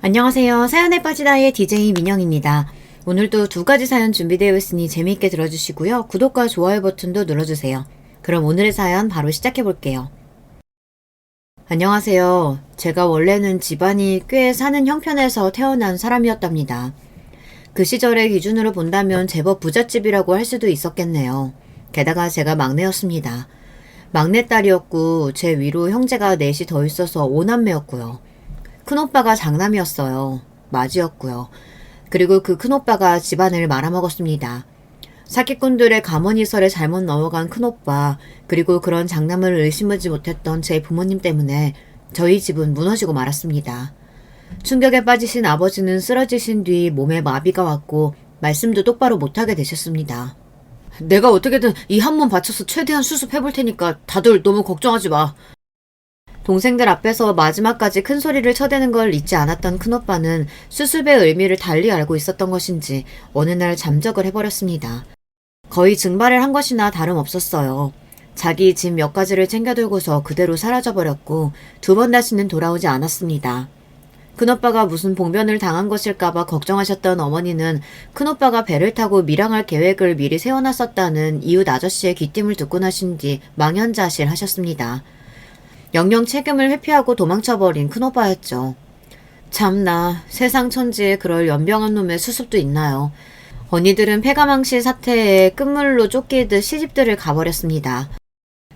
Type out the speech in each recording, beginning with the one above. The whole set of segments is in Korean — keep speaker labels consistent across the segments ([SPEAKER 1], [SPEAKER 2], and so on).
[SPEAKER 1] 안녕하세요. 사연에 빠지다의 DJ 민영입니다. 오늘도 두 가지 사연 준비되어 있으니 재미있게 들어주시고요. 구독과 좋아요 버튼도 눌러주세요. 그럼 오늘의 사연 바로 시작해 볼게요. 안녕하세요. 제가 원래는 집안이 꽤 사는 형편에서 태어난 사람이었답니다. 그 시절의 기준으로 본다면 제법 부잣집이라고 할 수도 있었겠네요. 게다가 제가 막내였습니다. 막내딸이었고 제 위로 형제가 넷이 더 있어서 5남매였고요. 큰오빠가 장남이었어요. 맞이였고요. 그리고 그 큰오빠가 집안을 말아먹었습니다. 사기꾼들의 가머니설에 잘못 넘어간 큰오빠, 그리고 그런 장남을 의심하지 못했던 제 부모님 때문에 저희 집은 무너지고 말았습니다. 충격에 빠지신 아버지는 쓰러지신 뒤 몸에 마비가 왔고 말씀도 똑바로 못하게 되셨습니다. 내가 어떻게든 이 한 몸 바쳐서 최대한 수습해볼 테니까 다들 너무 걱정하지 마. 동생들 앞에서 마지막까지 큰 소리를 쳐대는 걸 잊지 않았던 큰오빠는 수습의 의미를 달리 알고 있었던 것인지 어느 날 잠적을 해버렸습니다. 거의 증발을 한 것이나 다름없었어요. 자기 집 몇 가지를 챙겨들고서 그대로 사라져버렸고 두 번 다시는 돌아오지 않았습니다. 큰오빠가 무슨 봉변을 당한 것일까봐 걱정하셨던 어머니는 큰오빠가 배를 타고 밀항할 계획을 미리 세워놨었다는 이웃 아저씨의 귀띔을 듣고 나신 뒤 망연자실 하셨습니다. 영영 책임을 회피하고 도망쳐버린 큰오빠였죠. 참나, 세상 천지에 그럴 연병한 놈의 수습도 있나요. 언니들은 폐가망신 사태에 끝물로 쫓기듯 시집들을 가버렸습니다.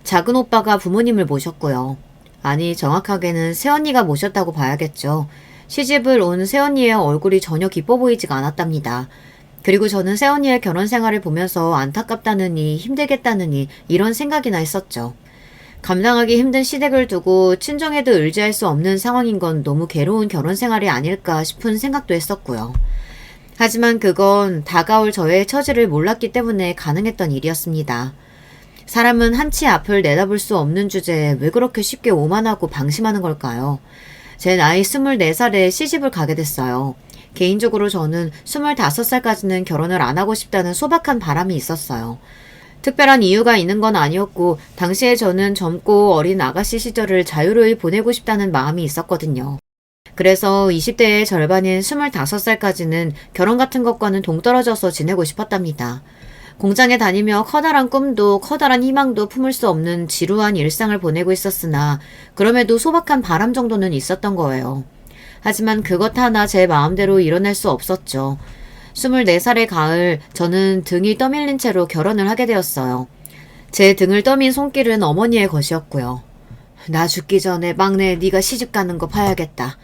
[SPEAKER 1] 작은 오빠가 부모님을 모셨고요. 아니, 정확하게는 새언니가 모셨다고 봐야겠죠. 시집을 온 새언니의 얼굴이 전혀 기뻐 보이지가 않았답니다. 그리고 저는 새언니의 결혼 생활을 보면서 안타깝다느니 힘들겠다느니 이런 생각이나 했었죠. 감당하기 힘든 시댁을 두고 친정에도 의지할 수 없는 상황인 건 너무 괴로운 결혼 생활이 아닐까 싶은 생각도 했었고요. 하지만 그건 다가올 저의 처지를 몰랐기 때문에 가능했던 일이었습니다. 사람은 한치 앞을 내다볼 수 없는 주제에 왜 그렇게 쉽게 오만하고 방심하는 걸까요? 제 나이 24살에 시집을 가게 됐어요. 개인적으로 저는 25살까지는 결혼을 안 하고 싶다는 소박한 바람이 있었어요. 특별한 이유가 있는 건 아니었고 당시에 저는 젊고 어린 아가씨 시절을 자유로이 보내고 싶다는 마음이 있었거든요. 그래서 20대의 절반인 25살까지는 결혼 같은 것과는 동떨어져서 지내고 싶었답니다. 공장에 다니며 커다란 꿈도 커다란 희망도 품을 수 없는 지루한 일상을 보내고 있었으나 그럼에도 소박한 바람 정도는 있었던 거예요. 하지만 그것 하나 제 마음대로 이뤄낼 수 없었죠. 24살의 가을, 저는 등이 떠밀린 채로 결혼을 하게 되었어요. 제 등을 떠민 손길은 어머니의 것이었고요. 나 죽기 전에 막내 네가 시집 가는 거 봐야겠다.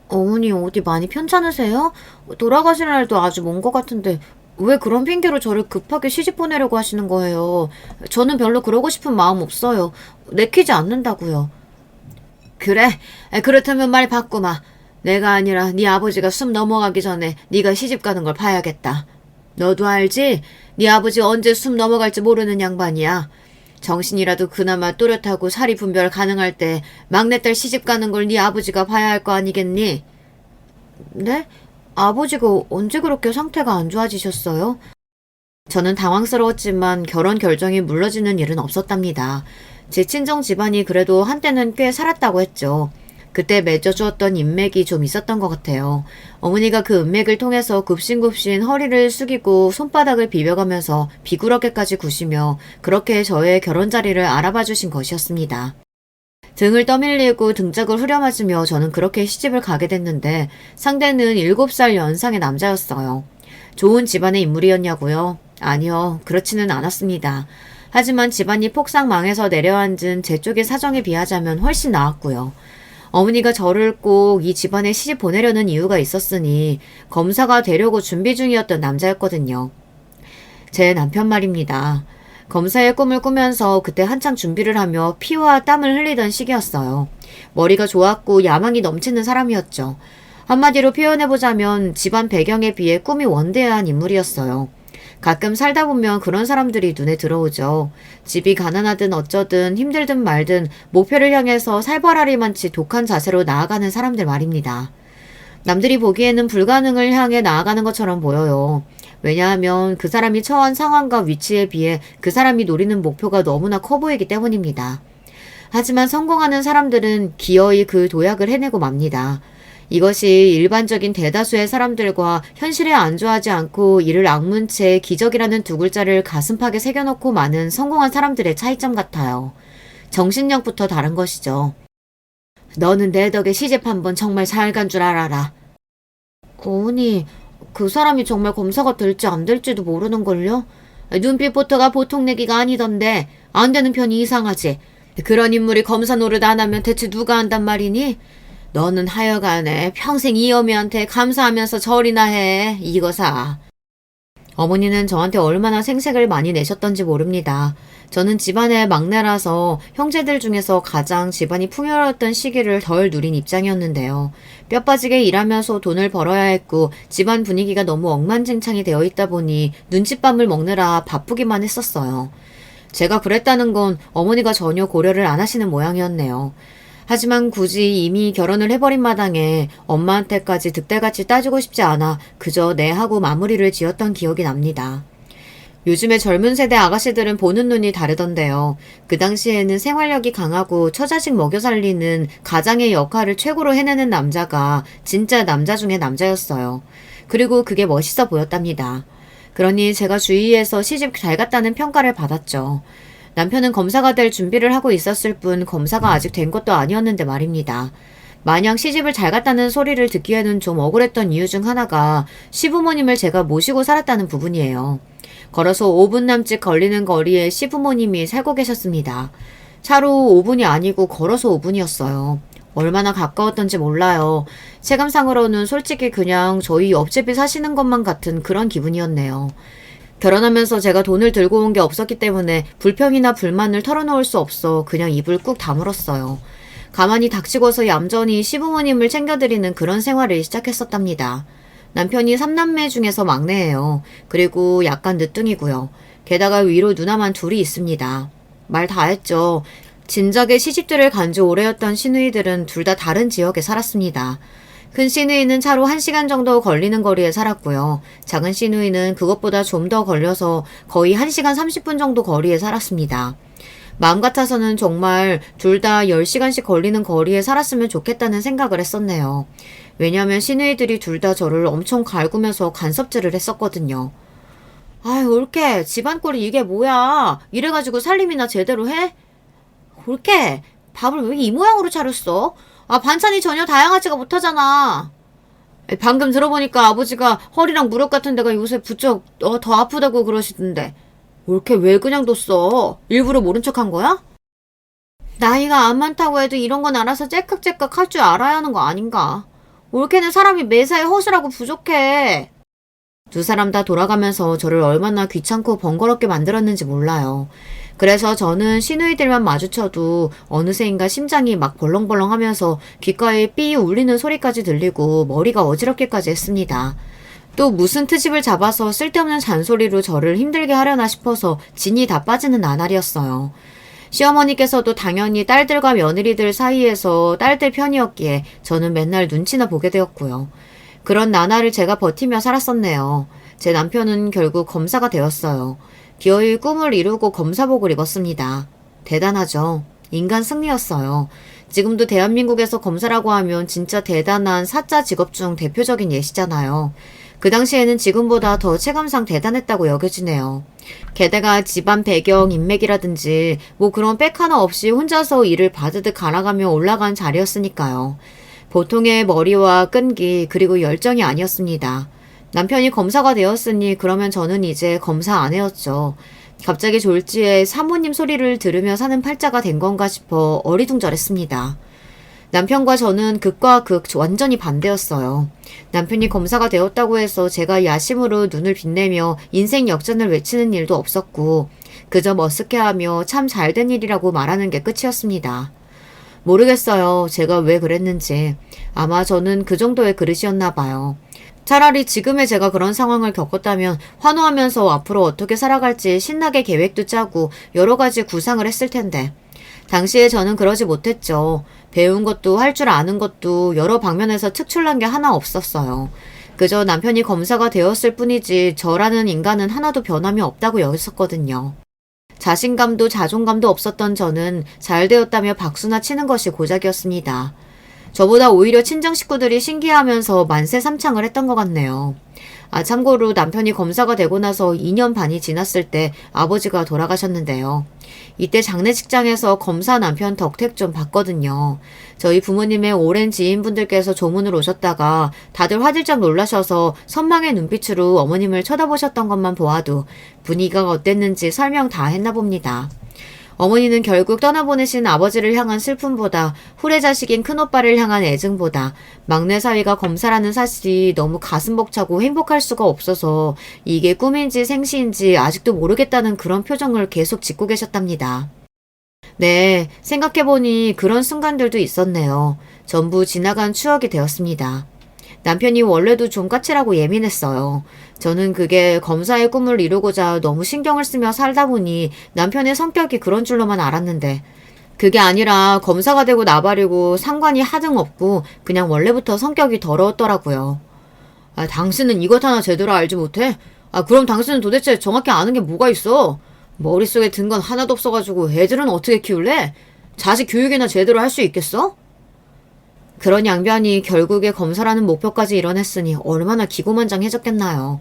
[SPEAKER 1] 어머니 어디 많이 편찮으세요? 돌아가실 날도 아주 먼 것 같은데 왜 그런 핑계로 저를 급하게 시집 보내려고 하시는 거예요? 저는 별로 그러고 싶은 마음 없어요. 내키지 않는다고요. 그래, 그렇다면 말 바꾸마. 내가 아니라 네 아버지가 숨 넘어가기 전에 네가 시집 가는 걸 봐야겠다. 너도 알지? 네 아버지 언제 숨 넘어갈지 모르는 양반이야. 정신이라도 그나마 또렷하고 사리 분별 가능할 때 막내딸 시집 가는 걸 네 아버지가 봐야 할 거 아니겠니? 네? 아버지가 언제 그렇게 상태가 안 좋아지셨어요? 저는 당황스러웠지만 결혼 결정이 물러지는 일은 없었답니다. 제 친정 집안이 그래도 한때는 꽤 살았다고 했죠. 그때 맺어주었던 인맥이 좀 있었던 것 같아요. 어머니가 그 인맥을 통해서 굽신굽신 허리를 숙이고 손바닥을 비벼가면서 비구럽게까지 구시며 그렇게 저의 결혼 자리를 알아봐 주신 것이었습니다. 등을 떠밀리고 등짝을 후려맞으며 저는 그렇게 시집을 가게 됐는데 상대는 7살 연상의 남자였어요. 좋은 집안의 인물이었냐고요? 아니요, 그렇지는 않았습니다. 하지만 집안이 폭삭 망해서 내려앉은 제 쪽의 사정에 비하자면 훨씬 나았고요. 어머니가 저를 꼭 이 집안에 시집 보내려는 이유가 있었으니 검사가 되려고 준비 중이었던 남자였거든요. 제 남편 말입니다. 검사의 꿈을 꾸면서 그때 한창 준비를 하며 피와 땀을 흘리던 시기였어요. 머리가 좋았고 야망이 넘치는 사람이었죠. 한마디로 표현해보자면 집안 배경에 비해 꿈이 원대한 인물이었어요. 가끔 살다 보면 그런 사람들이 눈에 들어오죠. 집이 가난하든 어쩌든 힘들든 말든 목표를 향해서 살벌하리만치 독한 자세로 나아가는 사람들 말입니다. 남들이 보기에는 불가능을 향해 나아가는 것처럼 보여요. 왜냐하면 그 사람이 처한 상황과 위치에 비해 그 사람이 노리는 목표가 너무나 커 보이기 때문입니다. 하지만 성공하는 사람들은 기어이 그 도약을 해내고 맙니다. 이것이 일반적인 대다수의 사람들과 현실에 안주하지 않고 이를 악문 채 기적이라는 두 글자를 가슴팍에 새겨놓고 마는 성공한 사람들의 차이점 같아요. 정신력부터 다른 것이죠. 너는 내 덕에 시집 한번 정말 잘 간 줄 알아라. 어머니, 그 사람이 정말 검사가 될지 안 될지도 모르는걸요? 눈빛부터가 보통 내기가 아니던데 안 되는 편이 이상하지. 그런 인물이 검사 노릇 안 하면 대체 누가 한단 말이니? 너는 하여간에 평생 이 어미한테 감사하면서 절이나 해. 이거사. 어머니는 저한테 얼마나 생색을 많이 내셨던지 모릅니다. 저는 집안의 막내라서 형제들 중에서 가장 집안이 풍요로웠던 시기를 덜 누린 입장이었는데요. 뼈 빠지게 일하면서 돈을 벌어야 했고 집안 분위기가 너무 엉망진창이 되어 있다 보니 눈칫밥을 먹느라 바쁘기만 했었어요. 제가 그랬다는 건 어머니가 전혀 고려를 안 하시는 모양이었네요. 하지만 굳이 이미 결혼을 해버린 마당에 엄마한테까지 득달같이 따지고 싶지 않아 그저 네 하고 마무리를 지었던 기억이 납니다. 요즘의 젊은 세대 아가씨들은 보는 눈이 다르던데요. 그 당시에는 생활력이 강하고 처자식 먹여 살리는 가장의 역할을 최고로 해내는 남자가 진짜 남자 중에 남자였어요. 그리고 그게 멋있어 보였답니다. 그러니 제가 주위에서 시집 잘 갔다는 평가를 받았죠. 남편은 검사가 될 준비를 하고 있었을 뿐 검사가 아직 된 것도 아니었는데 말입니다. 마냥 시집을 잘 갔다는 소리를 듣기에는 좀 억울했던 이유 중 하나가 시부모님을 제가 모시고 살았다는 부분이에요. 걸어서 5분 남짓 걸리는 거리에 시부모님이 살고 계셨습니다. 차로 5분이 아니고 걸어서 5분이었어요. 얼마나 가까웠던지 몰라요. 체감상으로는 솔직히 그냥 저희 옆집에 사시는 것만 같은 그런 기분이었네요. 결혼하면서 제가 돈을 들고 온 게 없었기 때문에 불평이나 불만을 털어놓을 수 없어 그냥 입을 꾹 다물었어요. 가만히 닥치고서 얌전히 시부모님을 챙겨드리는 그런 생활을 시작했었답니다. 남편이 3남매 중에서 막내예요. 그리고 약간 늦둥이고요. 게다가 위로 누나만 둘이 있습니다. 말 다 했죠. 진작에 시집들을 간 지 오래였던 시누이들은 둘 다 다른 지역에 살았습니다. 큰 시누이는 차로 1시간 정도 걸리는 거리에 살았고요. 작은 시누이는 그것보다 좀 더 걸려서 거의 1시간 30분 정도 거리에 살았습니다. 마음 같아서는 정말 둘 다 10시간씩 걸리는 거리에 살았으면 좋겠다는 생각을 했었네요. 왜냐하면 시누이들이 둘 다 저를 엄청 갈구면서 간섭질을 했었거든요. 아유, 올케, 집안꼴이 이게 뭐야? 이래가지고 살림이나 제대로 해? 올케, 밥을 왜 이 모양으로 차렸어? 아, 반찬이 전혀 다양하지가 못하잖아. 방금 들어보니까 아버지가 허리랑 무릎 같은 데가 요새 부쩍 더 아프다고 그러시던데. 올케 왜 그냥 뒀어? 일부러 모른 척한 거야? 나이가 안 많다고 해도 이런 건 알아서 째깍째깍 할 줄 알아야 하는 거 아닌가? 올케는 사람이 매사에 허술하고 부족해. 두 사람 다 돌아가면서 저를 얼마나 귀찮고 번거롭게 만들었는지 몰라요. 그래서 저는 시누이들만 마주쳐도 어느새인가 심장이 막 벌렁벌렁 하면서 귓가에 삐 울리는 소리까지 들리고 머리가 어지럽기까지 했습니다. 또 무슨 트집을 잡아서 쓸데없는 잔소리로 저를 힘들게 하려나 싶어서 진이 다 빠지는 나날이었어요. 시어머니께서도 당연히 딸들과 며느리들 사이에서 딸들 편이었기에 저는 맨날 눈치나 보게 되었고요. 그런 나날을 제가 버티며 살았었네요. 제 남편은 결국 검사가 되었어요. 기어이 꿈을 이루고 검사복을 입었습니다. 대단하죠. 인간 승리였어요. 지금도 대한민국에서 검사라고 하면 진짜 대단한 사자 직업 중 대표적인 예시잖아요. 그 당시에는 지금보다 더 체감상 대단했다고 여겨지네요. 게다가 집안 배경, 인맥이라든지 뭐 그런 백 하나 없이 혼자서 일을 바드득 갈아가며 올라간 자리였으니까요. 보통의 머리와 끈기 그리고 열정이 아니었습니다. 남편이 검사가 되었으니 그러면 저는 이제 검사 아내였죠. 갑자기 졸지에 사모님 소리를 들으며 사는 팔자가 된 건가 싶어 어리둥절했습니다. 남편과 저는 극과 극 완전히 반대였어요. 남편이 검사가 되었다고 해서 제가 야심으로 눈을 빛내며 인생 역전을 외치는 일도 없었고 그저 머쓱해하며 참 잘된 일이라고 말하는 게 끝이었습니다. 모르겠어요. 제가 왜 그랬는지. 아마 저는 그 정도의 그릇이었나 봐요. 차라리 지금의 제가 그런 상황을 겪었다면 환호하면서 앞으로 어떻게 살아갈지 신나게 계획도 짜고 여러 가지 구상을 했을 텐데. 당시에 저는 그러지 못했죠. 배운 것도 할 줄 아는 것도 여러 방면에서 특출난 게 하나 없었어요. 그저 남편이 검사가 되었을 뿐이지 저라는 인간은 하나도 변함이 없다고 여겼었거든요. 자신감도 자존감도 없었던 저는 잘 되었다며 박수나 치는 것이 고작이었습니다. 저보다 오히려 친정 식구들이 신기해하면서 만세삼창을 했던 것 같네요. 참고로 남편이 검사가 되고 나서 2년 반이 지났을 때 아버지가 돌아가셨는데요. 이때 장례식장에서 검사 남편 덕택 좀 봤거든요. 저희 부모님의 오랜 지인분들께서 조문을 오셨다가 다들 화들짝 놀라셔서 선망의 눈빛으로 어머님을 쳐다보셨던 것만 보아도 분위기가 어땠는지 설명 다 했나 봅니다. 어머니는 결국 떠나보내신 아버지를 향한 슬픔보다 후레자식인 큰오빠를 향한 애증보다 막내 사위가 검사라는 사실이 너무 가슴 벅차고 행복할 수가 없어서 이게 꿈인지 생시인지 아직도 모르겠다는 그런 표정을 계속 짓고 계셨답니다. 네, 생각해보니 그런 순간들도 있었네요. 전부 지나간 추억이 되었습니다. 남편이 원래도 좀 까칠하고 예민했어요. 저는 그게 검사의 꿈을 이루고자 너무 신경을 쓰며 살다 보니 남편의 성격이 그런 줄로만 알았는데 그게 아니라 검사가 되고 나발이고 상관이 하등 없고 그냥 원래부터 성격이 더러웠더라고요. 당신은 이것 하나 제대로 알지 못해? 그럼 당신은 도대체 정확히 아는 게 뭐가 있어? 머릿속에 든 건 하나도 없어가지고 애들은 어떻게 키울래? 자식 교육이나 제대로 할 수 있겠어? 그런 양변이 결국에 검사라는 목표까지 이뤄냈으니 얼마나 기고만장해졌겠나요.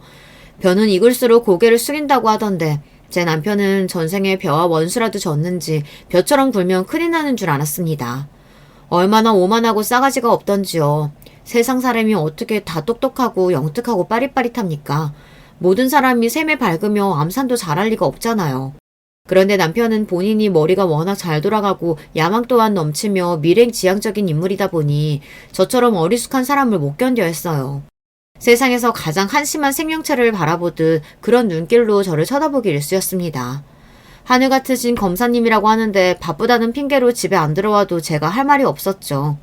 [SPEAKER 1] 벼는 익을수록 고개를 숙인다고 하던데 제 남편은 전생에 벼와 원수라도 졌는지 벼처럼 굴면 큰일 나는 줄 알았습니다. 얼마나 오만하고 싸가지가 없던지요. 세상 사람이 어떻게 다 똑똑하고 영특하고 빠릿빠릿합니까? 모든 사람이 셈에 밝으며 암산도 잘할 리가 없잖아요. 그런데 남편은 본인이 머리가 워낙 잘 돌아가고 야망 또한 넘치며 미래지향적인 인물이다 보니 저처럼 어리숙한 사람을 못 견뎌 했어요. 세상에서 가장 한심한 생명체를 바라보듯 그런 눈길로 저를 쳐다보기 일쑤였습니다. 하늘 같으신 검사님이라고 하는데 바쁘다는 핑계로 집에 안 들어와도 제가 할 말이 없었죠.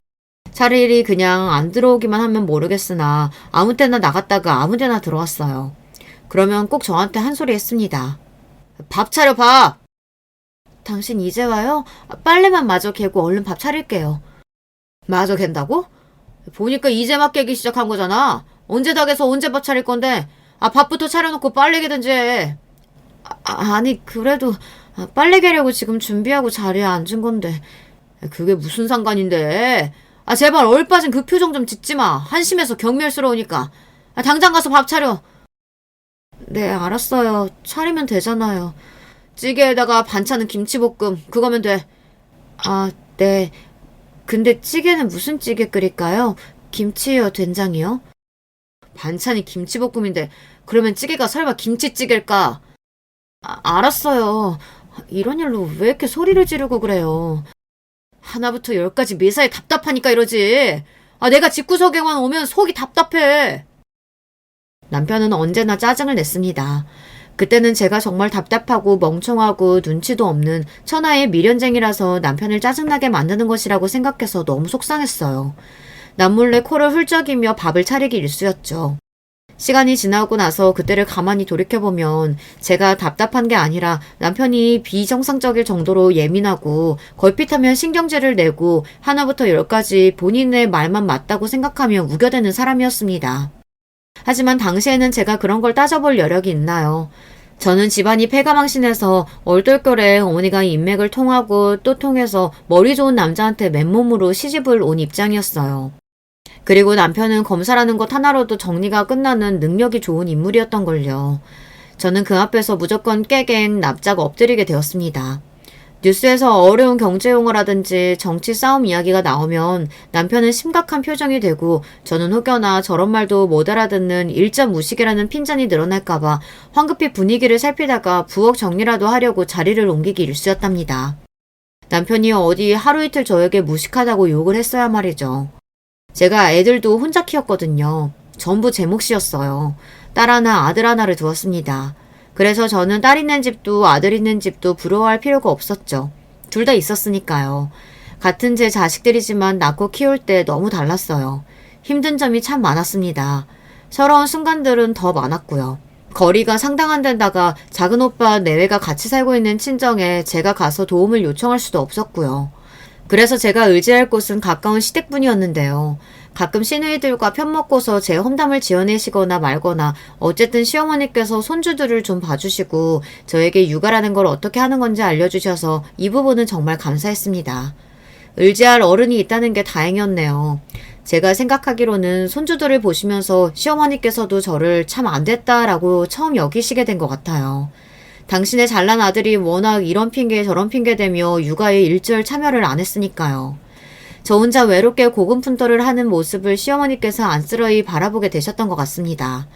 [SPEAKER 1] 차라리 그냥 안 들어오기만 하면 모르겠으나 아무 때나 나갔다가 아무 데나 들어왔어요. 그러면 꼭 저한테 한 소리 했습니다. 밥 차려 밥! 당신 이제 와요? 빨래만 마저 개고 얼른 밥 차릴게요. 마저 갠다고? 보니까 이제 막 개기 시작한 거잖아. 언제 다 개서 언제 밥 차릴 건데? 밥부터 차려놓고 빨래 개든지 해. 아니 그래도 빨래 개려고 지금 준비하고 자리에 앉은 건데. 그게 무슨 상관인데? 제발 얼빠진 그 표정 좀 짓지 마. 한심해서 경멸스러우니까. 당장 가서 밥 차려. 네, 알았어요. 차리면 되잖아요. 찌개에다가 반찬은 김치볶음, 그거면 돼. 네. 근데 찌개는 무슨 찌개 끓일까요? 김치요, 된장이요? 반찬이 김치볶음인데, 그러면 찌개가 설마 김치찌개일까? 알았어요. 이런 일로 왜 이렇게 소리를 지르고 그래요? 하나부터 열까지 매사에 답답하니까 이러지. 내가 집구석에만 오면 속이 답답해. 남편은 언제나 짜증을 냈습니다. 그때는 제가 정말 답답하고 멍청하고 눈치도 없는 천하의 미련쟁이라서 남편을 짜증나게 만드는 것이라고 생각해서 너무 속상했어요. 남몰래 코를 훌쩍이며 밥을 차리기 일쑤였죠. 시간이 지나고 나서 그때를 가만히 돌이켜보면 제가 답답한 게 아니라 남편이 비정상적일 정도로 예민하고 걸핏하면 신경질을 내고 하나부터 열까지 본인의 말만 맞다고 생각하며 우겨대는 사람이었습니다. 하지만 당시에는 제가 그런 걸 따져볼 여력이 있나요? 저는 집안이 패가망신해서 얼떨결에 어머니가 인맥을 통하고 또 통해서 머리 좋은 남자한테 맨몸으로 시집을 온 입장이었어요. 그리고 남편은 검사라는 것 하나로도 정리가 끝나는 능력이 좋은 인물이었던걸요. 저는 그 앞에서 무조건 깨갱 납작 엎드리게 되었습니다. 뉴스에서 어려운 경제용어라든지 정치 싸움 이야기가 나오면 남편은 심각한 표정이 되고 저는 혹여나 저런 말도 못 알아듣는 일점 무식이라는 핀잔이 늘어날까봐 황급히 분위기를 살피다가 부엌 정리라도 하려고 자리를 옮기기 일쑤였답니다. 남편이 어디 하루 이틀 저에게 무식하다고 욕을 했어야 말이죠. 제가 애들도 혼자 키웠거든요. 전부 제 몫이었어요. 딸 하나 아들 하나를 두었습니다. 그래서 저는 딸 있는 집도 아들 있는 집도 부러워할 필요가 없었죠. 둘 다 있었으니까요. 같은 제 자식들이지만 낳고 키울 때 너무 달랐어요. 힘든 점이 참 많았습니다. 서러운 순간들은 더 많았고요. 거리가 상당한 데다가 작은 오빠 내외가 같이 살고 있는 친정에 제가 가서 도움을 요청할 수도 없었고요. 그래서 제가 의지할 곳은 가까운 시댁뿐이었는데요. 가끔 시누이들과 편먹고서 제 험담을 지어내시거나 말거나 어쨌든 시어머니께서 손주들을 좀 봐주시고 저에게 육아라는 걸 어떻게 하는 건지 알려주셔서 이 부분은 정말 감사했습니다. 의지할 어른이 있다는 게 다행이었네요. 제가 생각하기로는 손주들을 보시면서 시어머니께서도 저를 참 안 됐다라고 처음 여기시게 된 것 같아요. 당신의 잘난 아들이 워낙 이런 핑계 저런 핑계 대며 육아에 일절 참여를 안 했으니까요. 저 혼자 외롭게 고군분투를 하는 모습을 시어머니께서 안쓰러이 바라보게 되셨던 것 같습니다.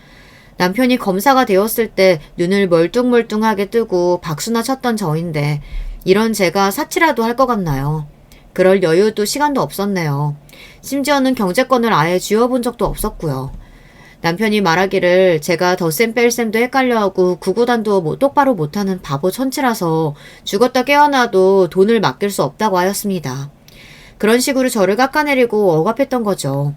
[SPEAKER 1] 남편이 검사가 되었을 때 눈을 멀뚱멀뚱하게 뜨고 박수나 쳤던 저인데 이런 제가 사치라도 할 것 같나요? 그럴 여유도 시간도 없었네요. 심지어는 경제권을 아예 쥐어본 적도 없었고요. 남편이 말하기를 제가 덧셈 뺄셈도 헷갈려하고 구구단도 똑바로 못하는 바보 천치라서 죽었다 깨어나도 돈을 맡길 수 없다고 하였습니다. 그런 식으로 저를 깎아내리고 억압했던 거죠.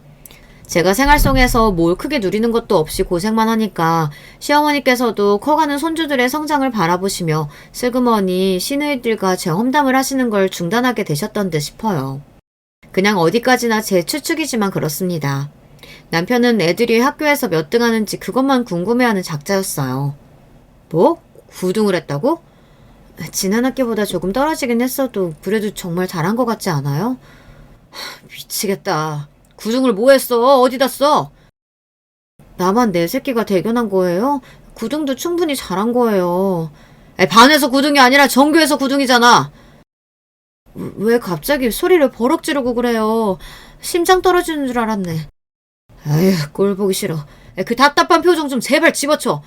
[SPEAKER 1] 제가 생활 속에서 뭘 크게 누리는 것도 없이 고생만 하니까 시어머니께서도 커가는 손주들의 성장을 바라보시며 슬그머니 시누이들과 제 험담을 하시는 걸 중단하게 되셨던 듯 싶어요. 그냥 어디까지나 제 추측이지만 그렇습니다. 남편은 애들이 학교에서 몇 등 하는지 그것만 궁금해하는 작자였어요. 뭐? 9등을 했다고? 지난 학기보다 조금 떨어지긴 했어도 그래도 정말 잘한 것 같지 않아요? 미치겠다. 9등을 뭐 했어? 어디다 써? 나만 내 새끼가 대견한 거예요? 9등도 충분히 잘한 거예요. 반에서 9등이 아니라 전교에서 9등이잖아. 왜 갑자기 소리를 버럭 지르고 그래요? 심장 떨어지는 줄 알았네. 아휴, 꼴 보기 싫어. 그 답답한 표정 좀 제발 집어쳐.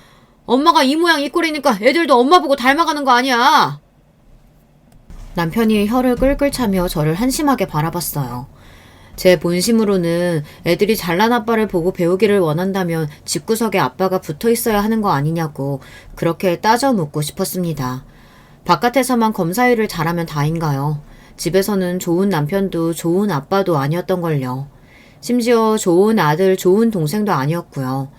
[SPEAKER 1] 엄마가 이 모양 이 꼴이니까 애들도 엄마 보고 닮아가는 거 아니야. 남편이 혀를 끌끌 차며 저를 한심하게 바라봤어요. 제 본심으로는 애들이 잘난 아빠를 보고 배우기를 원한다면 집구석에 아빠가 붙어 있어야 하는 거 아니냐고 그렇게 따져 묻고 싶었습니다. 바깥에서만 검사일을 잘하면 다인가요? 집에서는 좋은 남편도 좋은 아빠도 아니었던걸요. 심지어 좋은 아들, 좋은 동생도 아니었고요.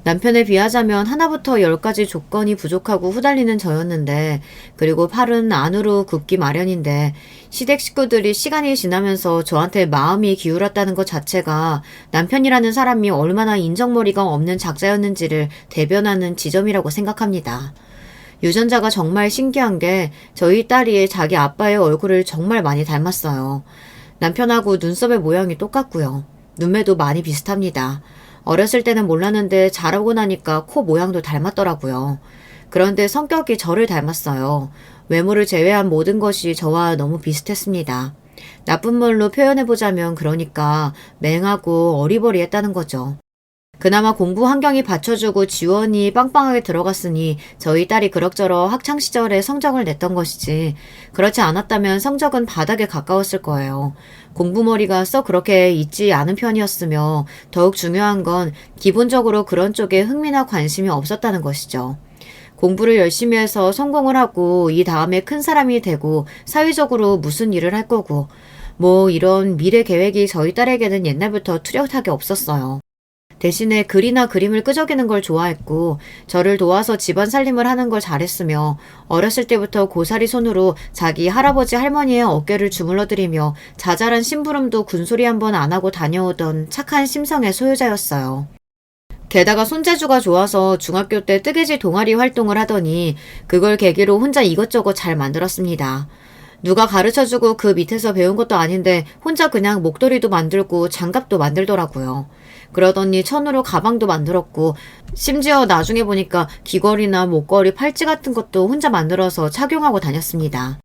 [SPEAKER 1] 남편에 비하자면 하나부터 10까지 조건이 부족하고 후달리는 저였는데 그리고 팔은 안으로 굽기 마련인데 시댁 식구들이 시간이 지나면서 저한테 마음이 기울었다는 것 자체가 남편이라는 사람이 얼마나 인정머리가 없는 작자였는지를 대변하는 지점이라고 생각합니다. 유전자가 정말 신기한 게 저희 딸이 자기 아빠의 얼굴을 정말 많이 닮았어요. 남편하고 눈썹의 모양이 똑같고요. 눈매도 많이 비슷합니다. 어렸을 때는 몰랐는데 자라고 나니까 코 모양도 닮았더라고요. 그런데 성격이 저를 닮았어요. 외모를 제외한 모든 것이 저와 너무 비슷했습니다. 나쁜 말로 표현해보자면 그러니까 맹하고 어리버리했다는 거죠. 그나마 공부 환경이 받쳐주고 지원이 빵빵하게 들어갔으니 저희 딸이 그럭저럭 학창시절에 성적을 냈던 것이지 그렇지 않았다면 성적은 바닥에 가까웠을 거예요. 공부머리가 썩 그렇게 있지 않은 편이었으며 더욱 중요한 건 기본적으로 그런 쪽에 흥미나 관심이 없었다는 것이죠. 공부를 열심히 해서 성공을 하고 이 다음에 큰 사람이 되고 사회적으로 무슨 일을 할 거고 뭐 이런 미래 계획이 저희 딸에게는 옛날부터 뚜렷하게 없었어요. 대신에 글이나 그림을 끄적이는 걸 좋아했고 저를 도와서 집안 살림을 하는 걸 잘했으며 어렸을 때부터 고사리 손으로 자기 할아버지 할머니의 어깨를 주물러드리며 자잘한 심부름도 군소리 한번 안 하고 다녀오던 착한 심성의 소유자였어요. 게다가 손재주가 좋아서 중학교 때 뜨개질 동아리 활동을 하더니 그걸 계기로 혼자 이것저것 잘 만들었습니다. 누가 가르쳐주고 그 밑에서 배운 것도 아닌데 혼자 그냥 목도리도 만들고 장갑도 만들더라고요. 그러더니 천으로 가방도 만들었고 심지어 나중에 보니까 귀걸이나 목걸이, 팔찌 같은 것도 혼자 만들어서 착용하고 다녔습니다.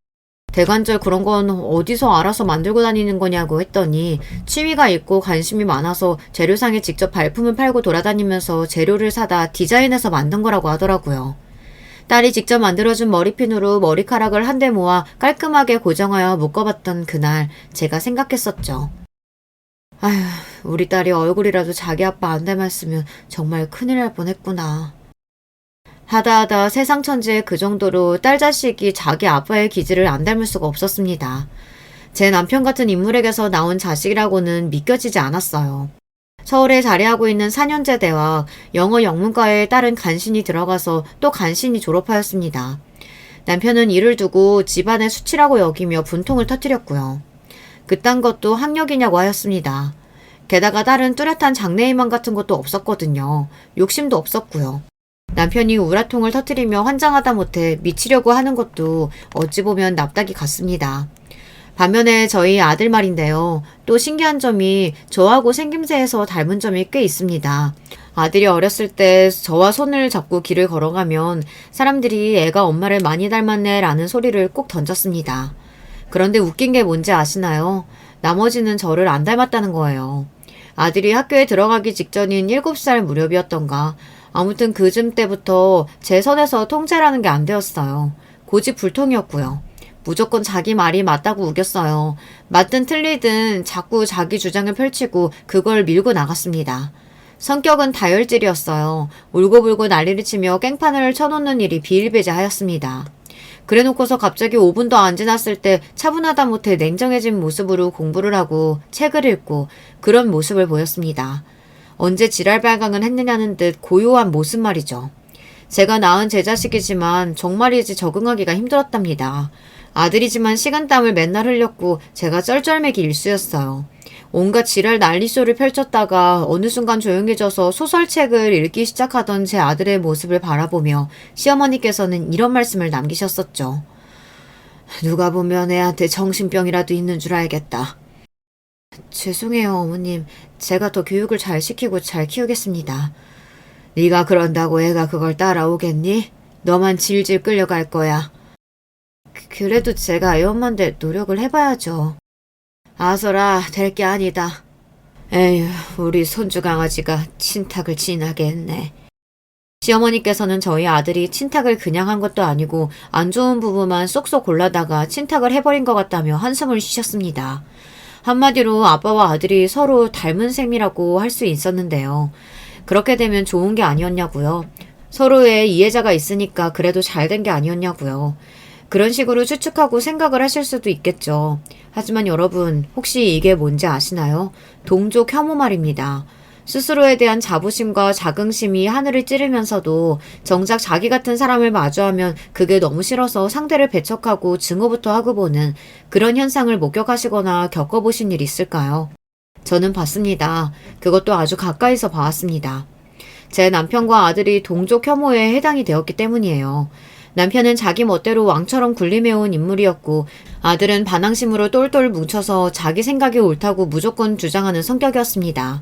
[SPEAKER 1] 대관절 그런 건 어디서 알아서 만들고 다니는 거냐고 했더니 취미가 있고 관심이 많아서 재료상에 직접 발품을 팔고 돌아다니면서 재료를 사다 디자인해서 만든 거라고 하더라고요. 딸이 직접 만들어준 머리핀으로 머리카락을 한데 모아 깔끔하게 고정하여 묶어봤던 그날 제가 생각했었죠. 아휴, 우리 딸이 얼굴이라도 자기 아빠 안 닮았으면 정말 큰일 날 뻔했구나. 하다하다 세상 천지에 그 정도로 딸 자식이 자기 아빠의 기질을 안 닮을 수가 없었습니다. 제 남편 같은 인물에게서 나온 자식이라고는 믿겨지지 않았어요. 서울에 자리하고 있는 4년제 대학 영어 영문과에 딸은 간신히 들어가서 또 간신히 졸업하였습니다. 남편은 이를 두고 집안의 수치라고 여기며 분통을 터뜨렸고요. 그딴 것도 학력이냐고 하였습니다. 게다가 딸은 뚜렷한 장래희망 같은 것도 없었거든요. 욕심도 없었고요. 남편이 우라통을 터뜨리며 환장하다 못해 미치려고 하는 것도 어찌 보면 납작이 같습니다. 반면에 저희 아들 말인데요. 또 신기한 점이 저하고 생김새에서 닮은 점이 꽤 있습니다. 아들이 어렸을 때 저와 손을 잡고 길을 걸어가면 사람들이 애가 엄마를 많이 닮았네 라는 소리를 꼭 던졌습니다. 그런데 웃긴 게 뭔지 아시나요? 나머지는 저를 안 닮았다는 거예요. 아들이 학교에 들어가기 직전인 7살 무렵이었던가. 아무튼 그쯤 때부터 제 선에서 통제라는 게 안 되었어요. 고집불통이었고요. 무조건 자기 말이 맞다고 우겼어요. 맞든 틀리든 자꾸 자기 주장을 펼치고 그걸 밀고 나갔습니다. 성격은 다혈질이었어요. 울고불고 난리를 치며 깽판을 쳐놓는 일이 비일비재하였습니다. 그래놓고서 갑자기 5분도 안 지났을 때 차분하다 못해 냉정해진 모습으로 공부를 하고 책을 읽고 그런 모습을 보였습니다. 언제 지랄 발광을 했느냐는 듯 고요한 모습 말이죠. 제가 낳은 제 자식이지만 정말이지 적응하기가 힘들었답니다. 아들이지만 식은땀을 맨날 흘렸고 제가 쩔쩔매기 일쑤였어요. 온갖 지랄 난리쇼를 펼쳤다가 어느 순간 조용해져서 소설책을 읽기 시작하던 제 아들의 모습을 바라보며 시어머니께서는 이런 말씀을 남기셨었죠. 누가 보면 애한테 정신병이라도 있는 줄 알겠다. 죄송해요, 어머님. 제가 더 교육을 잘 시키고 잘 키우겠습니다. 네가 그런다고 애가 그걸 따라오겠니? 너만 질질 끌려갈 거야. 그래도 제가 애 엄마인데 노력을 해봐야죠. 아서라, 될 게 아니다. 에휴, 우리 손주 강아지가 친탁을 진하게 했네. 시어머니께서는 저희 아들이 친탁을 그냥 한 것도 아니고 안 좋은 부분만 쏙쏙 골라다가 친탁을 해버린 것 같다며 한숨을 쉬셨습니다. 한마디로 아빠와 아들이 서로 닮은 셈이라고 할 수 있었는데요. 그렇게 되면 좋은 게 아니었냐고요. 서로의 이해자가 있으니까 그래도 잘 된 게 아니었냐고요. 그런 식으로 추측하고 생각을 하실 수도 있겠죠. 하지만 여러분, 혹시 이게 뭔지 아시나요? 동족 혐오 말입니다. 스스로에 대한 자부심과 자긍심이 하늘을 찌르면서도 정작 자기 같은 사람을 마주하면 그게 너무 싫어서 상대를 배척하고 증오부터 하고 보는 그런 현상을 목격하시거나 겪어보신 일 있을까요? 저는 봤습니다. 그것도 아주 가까이서 봐왔습니다. 제 남편과 아들이 동족 혐오에 해당이 되었기 때문이에요. 남편은 자기 멋대로 왕처럼 군림해온 인물이었고 아들은 반항심으로 똘똘 뭉쳐서 자기 생각이 옳다고 무조건 주장하는 성격이었습니다.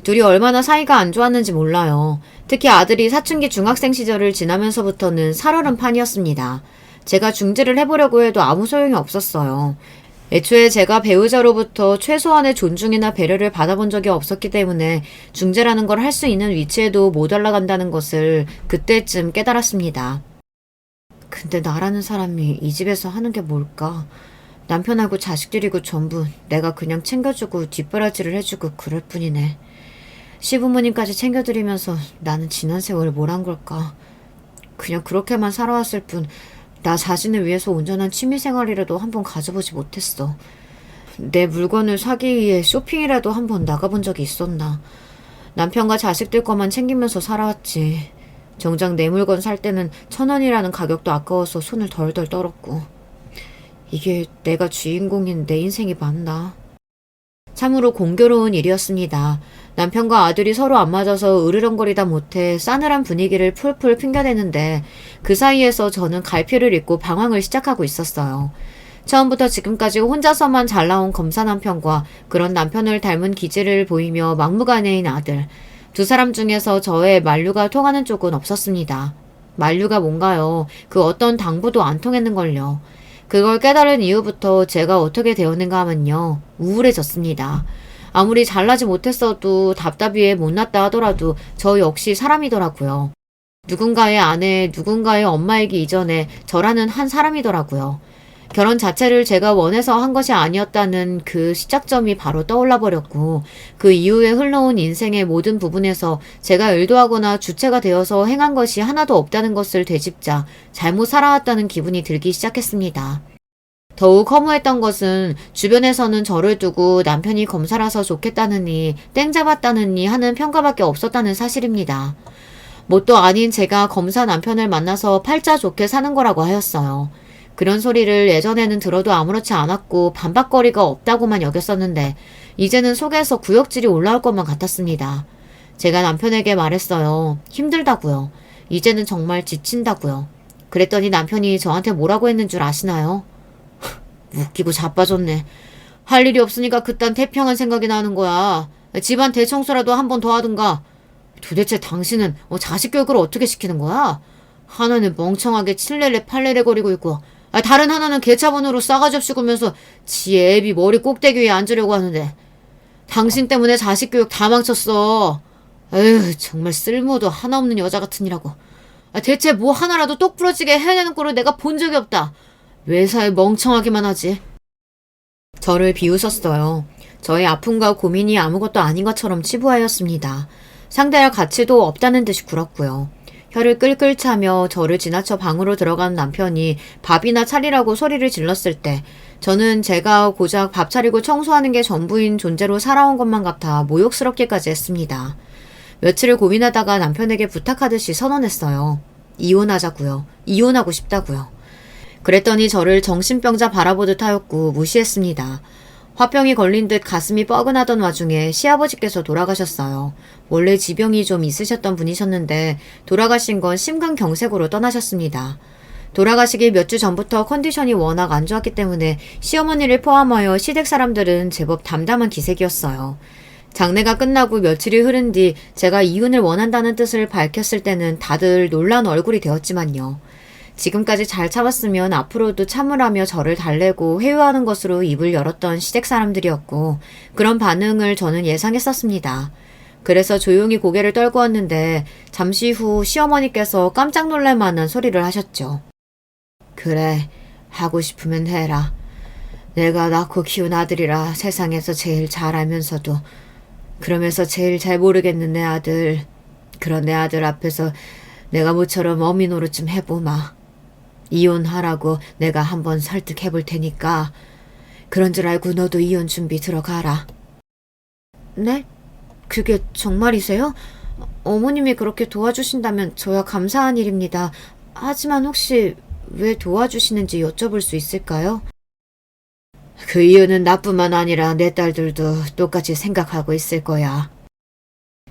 [SPEAKER 1] 둘이 얼마나 사이가 안 좋았는지 몰라요. 특히 아들이 사춘기 중학생 시절을 지나면서부터는 살얼음 판이었습니다. 제가 중재를 해보려고 해도 아무 소용이 없었어요. 애초에 제가 배우자로부터 최소한의 존중이나 배려를 받아본 적이 없었기 때문에 중재라는 걸 할 수 있는 위치에도 못 올라간다는 것을 그때쯤 깨달았습니다. 근데 나라는 사람이 이 집에서 하는 게 뭘까? 남편하고 자식들이고 전부 내가 그냥 챙겨주고 뒷바라지를 해주고 그럴 뿐이네. 시부모님까지 챙겨드리면서 나는 지난 세월 뭘 한 걸까? 그냥 그렇게만 살아왔을 뿐 나 자신을 위해서 온전한 취미생활이라도 한번 가져보지 못했어. 내 물건을 사기 위해 쇼핑이라도 한번 나가본 적이 있었나. 남편과 자식들 것만 챙기면서 살아왔지. 정작 내 물건 살 때는 1,000원이라는 가격도 아까워서 손을 덜덜 떨었고. 이게 내가 주인공인 내 인생이 맞나? 참으로 공교로운 일이었습니다. 남편과 아들이 서로 안 맞아서 으르렁거리다 못해 싸늘한 분위기를 풀풀 핑겨대는데 그 사이에서 저는 갈피를 입고 방황을 시작하고 있었어요. 처음부터 지금까지 혼자서만 잘 나온 검사 남편과 그런 남편을 닮은 기질을 보이며 막무가내인 아들. 두 사람 중에서 저의 만류가 통하는 쪽은 없었습니다. 만류가 뭔가요? 그 어떤 당부도 안 통했는걸요. 그걸 깨달은 이후부터 제가 어떻게 되었는가 하면요. 우울해졌습니다. 아무리 잘나지 못했어도 답답이에 못났다 하더라도 저 역시 사람이더라고요. 누군가의 아내, 누군가의 엄마이기 이전에 저라는 한 사람이더라고요. 결혼 자체를 제가 원해서 한 것이 아니었다는 그 시작점이 바로 떠올라 버렸고 그 이후에 흘러온 인생의 모든 부분에서 제가 의도하거나 주체가 되어서 행한 것이 하나도 없다는 것을 되짚자 잘못 살아왔다는 기분이 들기 시작했습니다. 더욱 허무했던 것은 주변에서는 저를 두고 남편이 검사라서 좋겠다느니 땡 잡았다느니 하는 평가밖에 없었다는 사실입니다. 뭣도 아닌 제가 검사 남편을 만나서 팔자 좋게 사는 거라고 하였어요. 그런 소리를 예전에는 들어도 아무렇지 않았고 반박거리가 없다고만 여겼었는데 이제는 속에서 구역질이 올라올 것만 같았습니다. 제가 남편에게 말했어요. 힘들다고요. 이제는 정말 지친다고요. 그랬더니 남편이 저한테 뭐라고 했는 줄 아시나요? 웃기고 자빠졌네. 할 일이 없으니까 그딴 태평한 생각이 나는 거야. 집안 대청소라도 한 번 더 하든가. 도대체 당신은 자식 교육을 어떻게 시키는 거야? 하나는 멍청하게 칠레레 팔레레 거리고 있고, 다른 하나는 개차반으로 싸가지 없이 구면서 지 애비 머리 꼭대기 위에 앉으려고 하는데, 당신 때문에 자식 교육 다 망쳤어. 에휴, 정말 쓸모도 하나 없는 여자 같으니라고. 대체 뭐 하나라도 똑부러지게 해내는 꼴을 내가 본 적이 없다. 외사에 멍청하기만 하지. 저를 비웃었어요. 저의 아픔과 고민이 아무것도 아닌 것처럼 치부하였습니다. 상대할 가치도 없다는 듯이 굴었고요. 혀를 끌끌 차며 저를 지나쳐 방으로 들어간 남편이 밥이나 차리라고 소리를 질렀을 때 저는 제가 고작 밥 차리고 청소하는 게 전부인 존재로 살아온 것만 같아 모욕스럽기까지 했습니다. 며칠을 고민하다가 남편에게 부탁하듯이 선언했어요. 이혼하자고요. 이혼하고 싶다고요. 그랬더니 저를 정신병자 바라보듯 하였고 무시했습니다. 화병이 걸린 듯 가슴이 뻐근하던 와중에 시아버지께서 돌아가셨어요. 원래 지병이 좀 있으셨던 분이셨는데 돌아가신 건 심근경색으로 떠나셨습니다. 돌아가시기 몇 주 전부터 컨디션이 워낙 안 좋았기 때문에 시어머니를 포함하여 시댁 사람들은 제법 담담한 기색이었어요. 장례가 끝나고 며칠이 흐른 뒤 제가 이혼을 원한다는 뜻을 밝혔을 때는 다들 놀란 얼굴이 되었지만요. 지금까지 잘 참았으면 앞으로도 참으라며 저를 달래고 회유하는 것으로 입을 열었던 시댁 사람들이었고 그런 반응을 저는 예상했었습니다. 그래서 조용히 고개를 떨구었는데 잠시 후 시어머니께서 깜짝 놀랄 만한 소리를 하셨죠. 그래, 하고 싶으면 해라. 내가 낳고 키운 아들이라 세상에서 제일 잘 알면서도 그러면서 제일 잘 모르겠는 내 아들, 그런 내 아들 앞에서 내가 모처럼 어미 노릇 좀 해보마. 이혼하라고 내가 한번 설득해볼 테니까 그런 줄 알고 너도 이혼 준비 들어가라. 네? 그게 정말이세요? 어머님이 그렇게 도와주신다면 저야 감사한 일입니다. 하지만 혹시 왜 도와주시는지 여쭤볼 수 있을까요? 그 이유는 나뿐만 아니라 내 딸들도 똑같이 생각하고 있을 거야.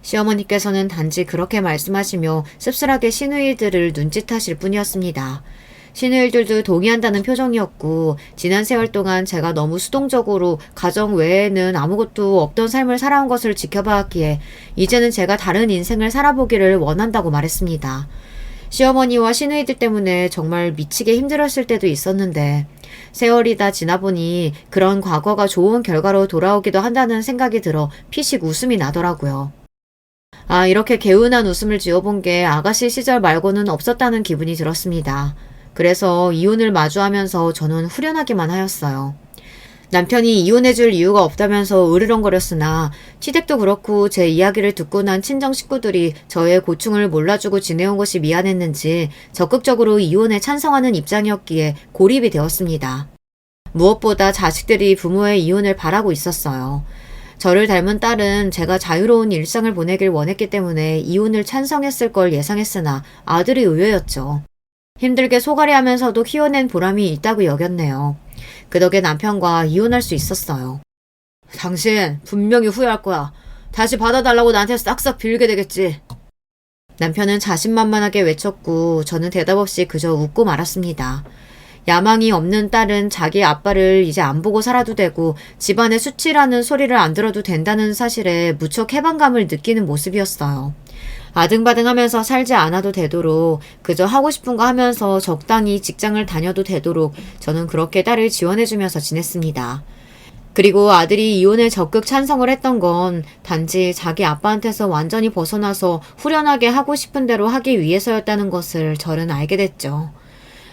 [SPEAKER 1] 시어머니께서는 단지 그렇게 말씀하시며 씁쓸하게 시누이들을 눈짓하실 뿐이었습니다. 시누이들도 동의한다는 표정이었고 지난 세월 동안 제가 너무 수동적으로 가정 외에는 아무것도 없던 삶을 살아온 것을 지켜봐왔기에 이제는 제가 다른 인생을 살아보기를 원한다고 말했습니다. 시어머니와 시누이들 때문에 정말 미치게 힘들었을 때도 있었는데 세월이 다 지나보니 그런 과거가 좋은 결과로 돌아오기도 한다는 생각이 들어 피식 웃음이 나더라고요. 이렇게 개운한 웃음을 지어본 게 아가씨 시절 말고는 없었다는 기분이 들었습니다. 그래서 이혼을 마주하면서 저는 후련하기만 하였어요. 남편이 이혼해줄 이유가 없다면서 으르렁거렸으나 시댁도 그렇고 제 이야기를 듣고 난 친정 식구들이 저의 고충을 몰라주고 지내온 것이 미안했는지 적극적으로 이혼에 찬성하는 입장이었기에 고립이 되었습니다. 무엇보다 자식들이 부모의 이혼을 바라고 있었어요. 저를 닮은 딸은 제가 자유로운 일상을 보내길 원했기 때문에 이혼을 찬성했을 걸 예상했으나 아들이 의외였죠. 힘들게 소가리하면서도 키워낸 보람이 있다고 여겼네요. 그 덕에 남편과 이혼할 수 있었어요. 당신 분명히 후회할 거야. 다시 받아달라고 나한테 싹싹 빌게 되겠지. 남편은 자신만만하게 외쳤고 저는 대답 없이 그저 웃고 말았습니다. 야망이 없는 딸은 자기 아빠를 이제 안 보고 살아도 되고 집안의 수치라는 소리를 안 들어도 된다는 사실에 무척 해방감을 느끼는 모습이었어요. 아등바등하면서 살지 않아도 되도록 그저 하고 싶은 거 하면서 적당히 직장을 다녀도 되도록 저는 그렇게 딸을 지원해주면서 지냈습니다. 그리고 아들이 이혼에 적극 찬성을 했던 건 단지 자기 아빠한테서 완전히 벗어나서 후련하게 하고 싶은 대로 하기 위해서였다는 것을 저는 알게 됐죠.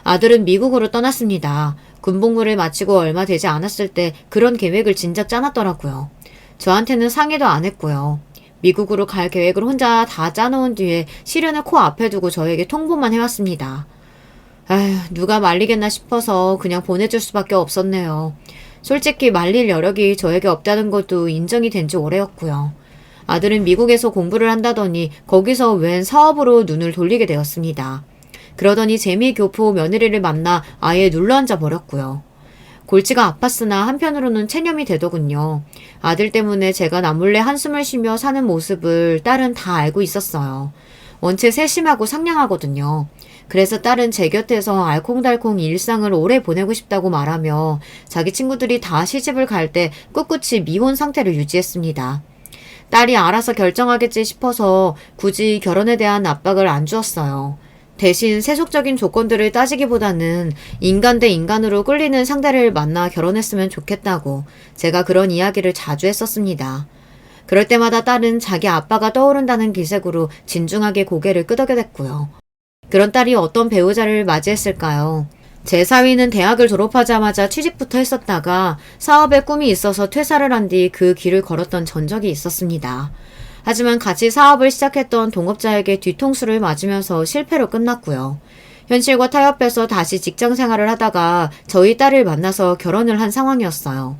[SPEAKER 1] 아들은 미국으로 떠났습니다. 군복무를 마치고 얼마 되지 않았을 때 그런 계획을 진작 짜놨더라고요. 저한테는 상의도 안 했고요. 미국으로 갈 계획을 혼자 다 짜놓은 뒤에 시련을 코앞에 두고 저에게 통보만 해왔습니다. 누가 말리겠나 싶어서 그냥 보내줄 수밖에 없었네요. 솔직히 말릴 여력이 저에게 없다는 것도 인정이 된 지 오래였고요. 아들은 미국에서 공부를 한다더니 거기서 웬 사업으로 눈을 돌리게 되었습니다. 그러더니 재미교포 며느리를 만나 아예 눌러앉아 버렸고요. 골치가 아팠으나 한편으로는 체념이 되더군요. 아들 때문에 제가 남몰래 한숨을 쉬며 사는 모습을 딸은 다 알고 있었어요. 원체 세심하고 상냥하거든요. 그래서 딸은 제 곁에서 알콩달콩 일상을 오래 보내고 싶다고 말하며 자기 친구들이 다 시집을 갈 때 꿋꿋이 미혼 상태를 유지했습니다. 딸이 알아서 결정하겠지 싶어서 굳이 결혼에 대한 압박을 안 주었어요. 대신 세속적인 조건들을 따지기보다는 인간 대 인간으로 끌리는 상대를 만나 결혼했으면 좋겠다고 제가 그런 이야기를 자주 했었습니다. 그럴 때마다 딸은 자기 아빠가 떠오른다는 기색으로 진중하게 고개를 끄덕여댔고요. 그런 딸이 어떤 배우자를 맞이했을까요? 제 사위는 대학을 졸업하자마자 취직부터 했었다가 사업에 꿈이 있어서 퇴사를 한 뒤 그 길을 걸었던 전적이 있었습니다. 하지만 같이 사업을 시작했던 동업자에게 뒤통수를 맞으면서 실패로 끝났고요. 현실과 타협해서 다시 직장 생활을 하다가 저희 딸을 만나서 결혼을 한 상황이었어요.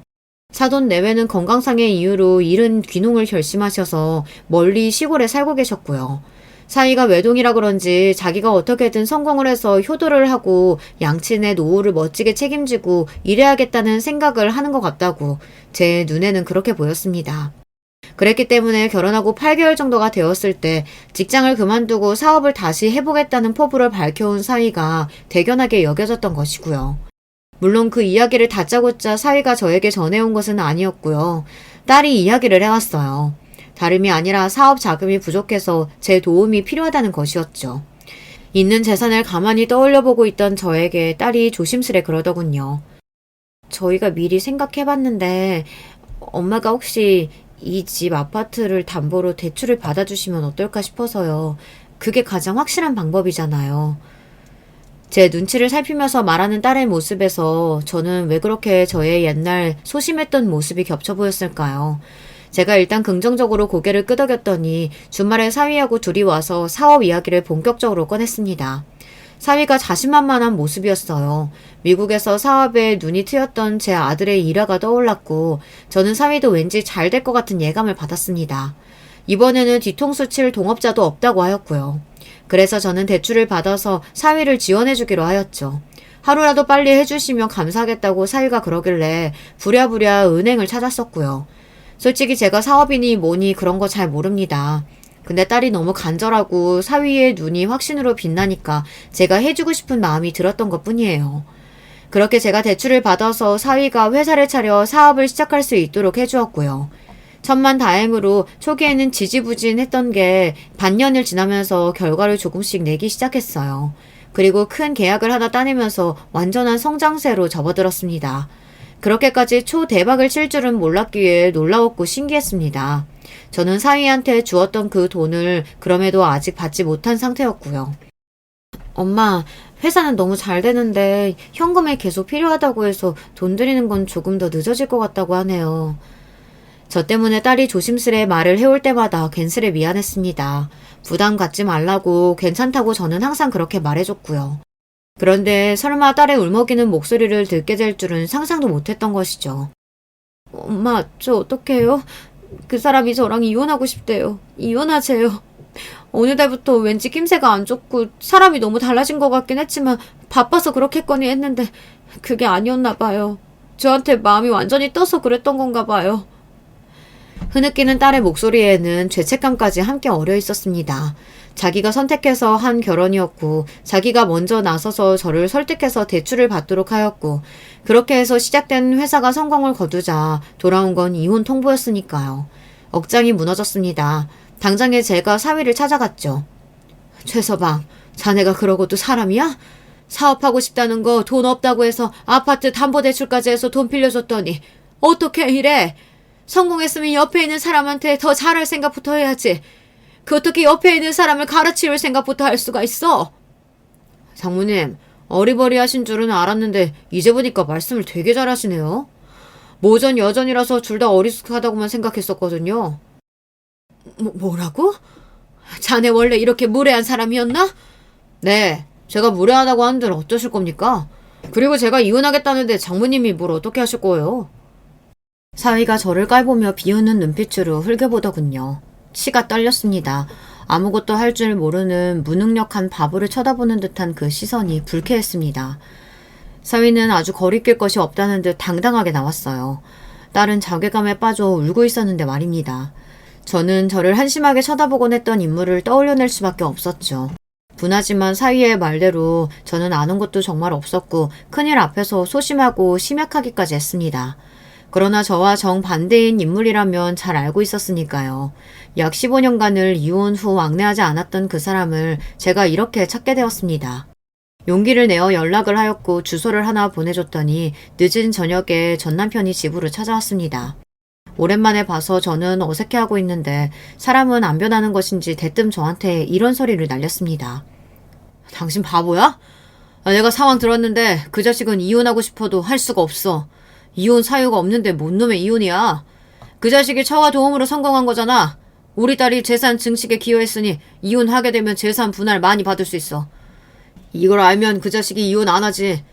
[SPEAKER 1] 사돈 내외는 건강상의 이유로 일은 귀농을 결심하셔서 멀리 시골에 살고 계셨고요. 사위가 외동이라 그런지 자기가 어떻게든 성공을 해서 효도를 하고 양친의 노후를 멋지게 책임지고 일해야겠다는 생각을 하는 것 같다고 제 눈에는 그렇게 보였습니다. 그랬기 때문에 결혼하고 8개월 정도가 되었을 때 직장을 그만두고 사업을 다시 해보겠다는 포부를 밝혀온 사위가 대견하게 여겨졌던 것이고요. 물론 그 이야기를 다짜고짜 사위가 저에게 전해온 것은 아니었고요. 딸이 이야기를 해왔어요. 다름이 아니라 사업 자금이 부족해서 제 도움이 필요하다는 것이었죠. 있는 재산을 가만히 떠올려보고 있던 저에게 딸이 조심스레 그러더군요. 저희가 미리 생각해봤는데 엄마가 혹시 이 집 아파트를 담보로 대출을 받아주시면 어떨까 싶어서요. 그게 가장 확실한 방법이잖아요. 제 눈치를 살피면서 말하는 딸의 모습에서 저는 왜 그렇게 저의 옛날 소심했던 모습이 겹쳐 보였을까요? 제가 일단 긍정적으로 고개를 끄덕였더니 주말에 사위하고 둘이 와서 사업 이야기를 본격적으로 꺼냈습니다. 사위가 자신만만한 모습이었어요. 미국에서 사업에 눈이 트였던 제 아들의 일화가 떠올랐고 저는 사위도 왠지 잘 될 것 같은 예감을 받았습니다. 이번에는 뒤통수 칠 동업자도 없다고 하였고요. 그래서 저는 대출을 받아서 사위를 지원해주기로 하였죠. 하루라도 빨리 해주시면 감사하겠다고 사위가 그러길래 부랴부랴 은행을 찾았었고요. 솔직히 제가 사업이니 뭐니 그런 거 잘 모릅니다. 근데 딸이 너무 간절하고 사위의 눈이 확신으로 빛나니까 제가 해주고 싶은 마음이 들었던 것 뿐이에요. 그렇게 제가 대출을 받아서 사위가 회사를 차려 사업을 시작할 수 있도록 해주었고요. 천만다행으로 초기에는 지지부진했던 게 반년을 지나면서 결과를 조금씩 내기 시작했어요. 그리고 큰 계약을 하나 따내면서 완전한 성장세로 접어들었습니다. 그렇게까지 초대박을 칠 줄은 몰랐기에 놀라웠고 신기했습니다. 저는 사위한테 주었던 그 돈을 그럼에도 아직 받지 못한 상태였고요. 엄마, 회사는 너무 잘 되는데 현금이 계속 필요하다고 해서 돈 드리는 건 조금 더 늦어질 것 같다고 하네요. 저 때문에 딸이 조심스레 말을 해올 때마다 괜스레 미안했습니다. 부담 갖지 말라고 괜찮다고 저는 항상 그렇게 말해줬고요. 그런데 설마 딸의 울먹이는 목소리를 듣게 될 줄은 상상도 못했던 것이죠. 엄마, 저 어떡해요? 그 사람이 저랑 이혼하고 싶대요. 이혼하재요. 어느 달부터 왠지 낌새가 안 좋고 사람이 너무 달라진 것 같긴 했지만 바빠서 그렇겠거니 했는데 그게 아니었나 봐요. 저한테 마음이 완전히 떠서 그랬던 건가 봐요. 흐느끼는 딸의 목소리에는 죄책감까지 함께 어려 있었습니다. 자기가 선택해서 한 결혼이었고 자기가 먼저 나서서 저를 설득해서 대출을 받도록 하였고 그렇게 해서 시작된 회사가 성공을 거두자 돌아온 건 이혼 통보였으니까요. 억장이 무너졌습니다. 당장에 제가 사위를 찾아갔죠. 최서방, 자네가 그러고도 사람이야? 사업하고 싶다는 거 돈 없다고 해서 아파트 담보대출까지 해서 돈 빌려줬더니 어떻게 이래? 성공했으면 옆에 있는 사람한테 더 잘할 생각부터 해야지. 그 어떻게 옆에 있는 사람을 가르치울 생각부터 할 수가 있어? 장모님, 어리버리하신 줄은 알았는데 이제 보니까 말씀을 되게 잘하시네요. 모전 여전이라서 둘 다 어리숙하다고만 생각했었거든요. 뭐라고? 자네 원래 이렇게 무례한 사람이었나? 네, 제가 무례하다고 하는데 어쩌실 겁니까? 그리고 제가 이혼하겠다는데 장모님이 뭘 어떻게 하실 거예요? 사위가 저를 깔보며 비웃는 눈빛으로 흘겨보더군요. 치가 떨렸습니다. 아무것도 할 줄 모르는 무능력한 바보를 쳐다보는 듯한 그 시선이 불쾌했습니다. 사위는 아주 거리낄 것이 없다는 듯 당당하게 나왔어요. 딸은 자괴감에 빠져 울고 있었는데 말입니다. 저는 저를 한심하게 쳐다보곤 했던 인물을 떠올려낼 수밖에 없었죠. 분하지만 사위의 말대로 저는 아는 것도 정말 없었고 큰일 앞에서 소심하고 심약하기까지 했습니다. 그러나 저와 정반대인 인물이라면 잘 알고 있었으니까요. 약 15년간을 이혼 후 왕래하지 않았던 그 사람을 제가 이렇게 찾게 되었습니다. 용기를 내어 연락을 하였고 주소를 하나 보내줬더니 늦은 저녁에 전 남편이 집으로 찾아왔습니다. 오랜만에 봐서 저는 어색해하고 있는데 사람은 안 변하는 것인지 대뜸 저한테 이런 소리를 날렸습니다. 당신 바보야? 내가 상황 들었는데 그 자식은 이혼하고 싶어도 할 수가 없어. 이혼 사유가 없는데 뭔 놈의 이혼이야. 그 자식이 처가 도움으로 성공한 거잖아. 우리 딸이 재산 증식에 기여했으니 이혼하게 되면 재산 분할 많이 받을 수 있어. 이걸 알면 그 자식이 이혼 안 하지.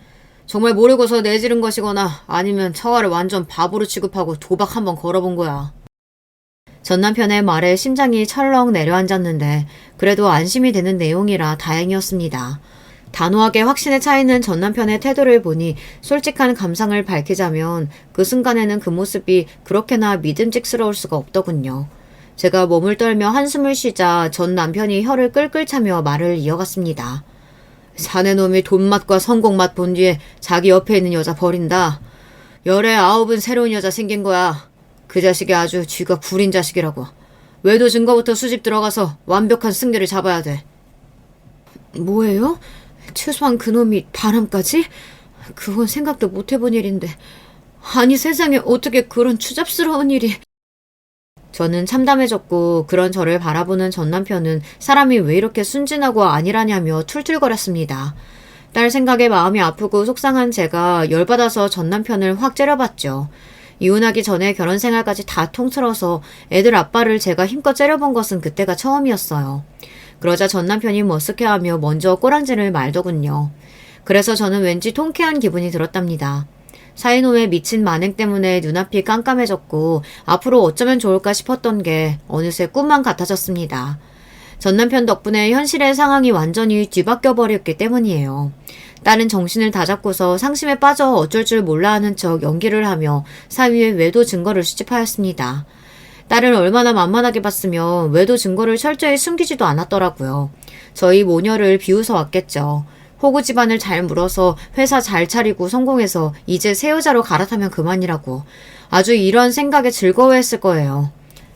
[SPEAKER 1] 정말 모르고서 내지른 것이거나 아니면 처가를 완전 바보로 취급하고 도박 한번 걸어본 거야. 전 남편의 말에 심장이 철렁 내려앉았는데 그래도 안심이 되는 내용이라 다행이었습니다. 단호하게 확신에 차 있는 전 남편의 태도를 보니 솔직한 감상을 밝히자면 그 순간에는 그 모습이 그렇게나 믿음직스러울 수가 없더군요. 제가 몸을 떨며 한숨을 쉬자 전 남편이 혀를 끌끌 차며 말을 이어갔습니다. 사내놈이 돈맛과 성공맛 본 뒤에 자기 옆에 있는 여자 버린다. 열에 아홉은 새로운 여자 생긴 거야. 그 자식이 아주 쥐가 구린 자식이라고. 외도 증거부터 수집 들어가서 완벽한 승계를 잡아야 돼. 뭐예요? 최소한 그놈이 바람까지? 그건 생각도 못 해본 일인데. 아니 세상에 어떻게 그런 추잡스러운 일이. 저는 참담해졌고 그런 저를 바라보는 전 남편은 사람이 왜 이렇게 순진하고 안일하냐며 툴툴거렸습니다. 딸 생각에 마음이 아프고 속상한 제가 열받아서 전 남편을 확 째려봤죠. 이혼하기 전에 결혼 생활까지 다 통틀어서 애들 아빠를 제가 힘껏 째려본 것은 그때가 처음이었어요. 그러자 전 남편이 머쓱해하며 먼저 꼬랑지를 말더군요. 그래서 저는 왠지 통쾌한 기분이 들었답니다. 사이놈의 미친 만행 때문에 눈앞이 깜깜해졌고 앞으로 어쩌면 좋을까 싶었던 게 어느새 꿈만 같아졌습니다. 전 남편 덕분에 현실의 상황이 완전히 뒤바뀌어 버렸기 때문이에요. 딸은 정신을 다잡고서 상심에 빠져 어쩔 줄 몰라 하는 척 연기를 하며 사위의 외도 증거를 수집하였습니다. 딸을 얼마나 만만하게 봤으면 외도 증거를 철저히 숨기지도 않았더라고요. 저희 모녀를 비웃어 왔겠죠. 호구 집안을 잘 물어서 회사 잘 차리고 성공해서 이제 새 여자로 갈아타면 그만이라고. 아주 이런 생각에 즐거워했을 거예요.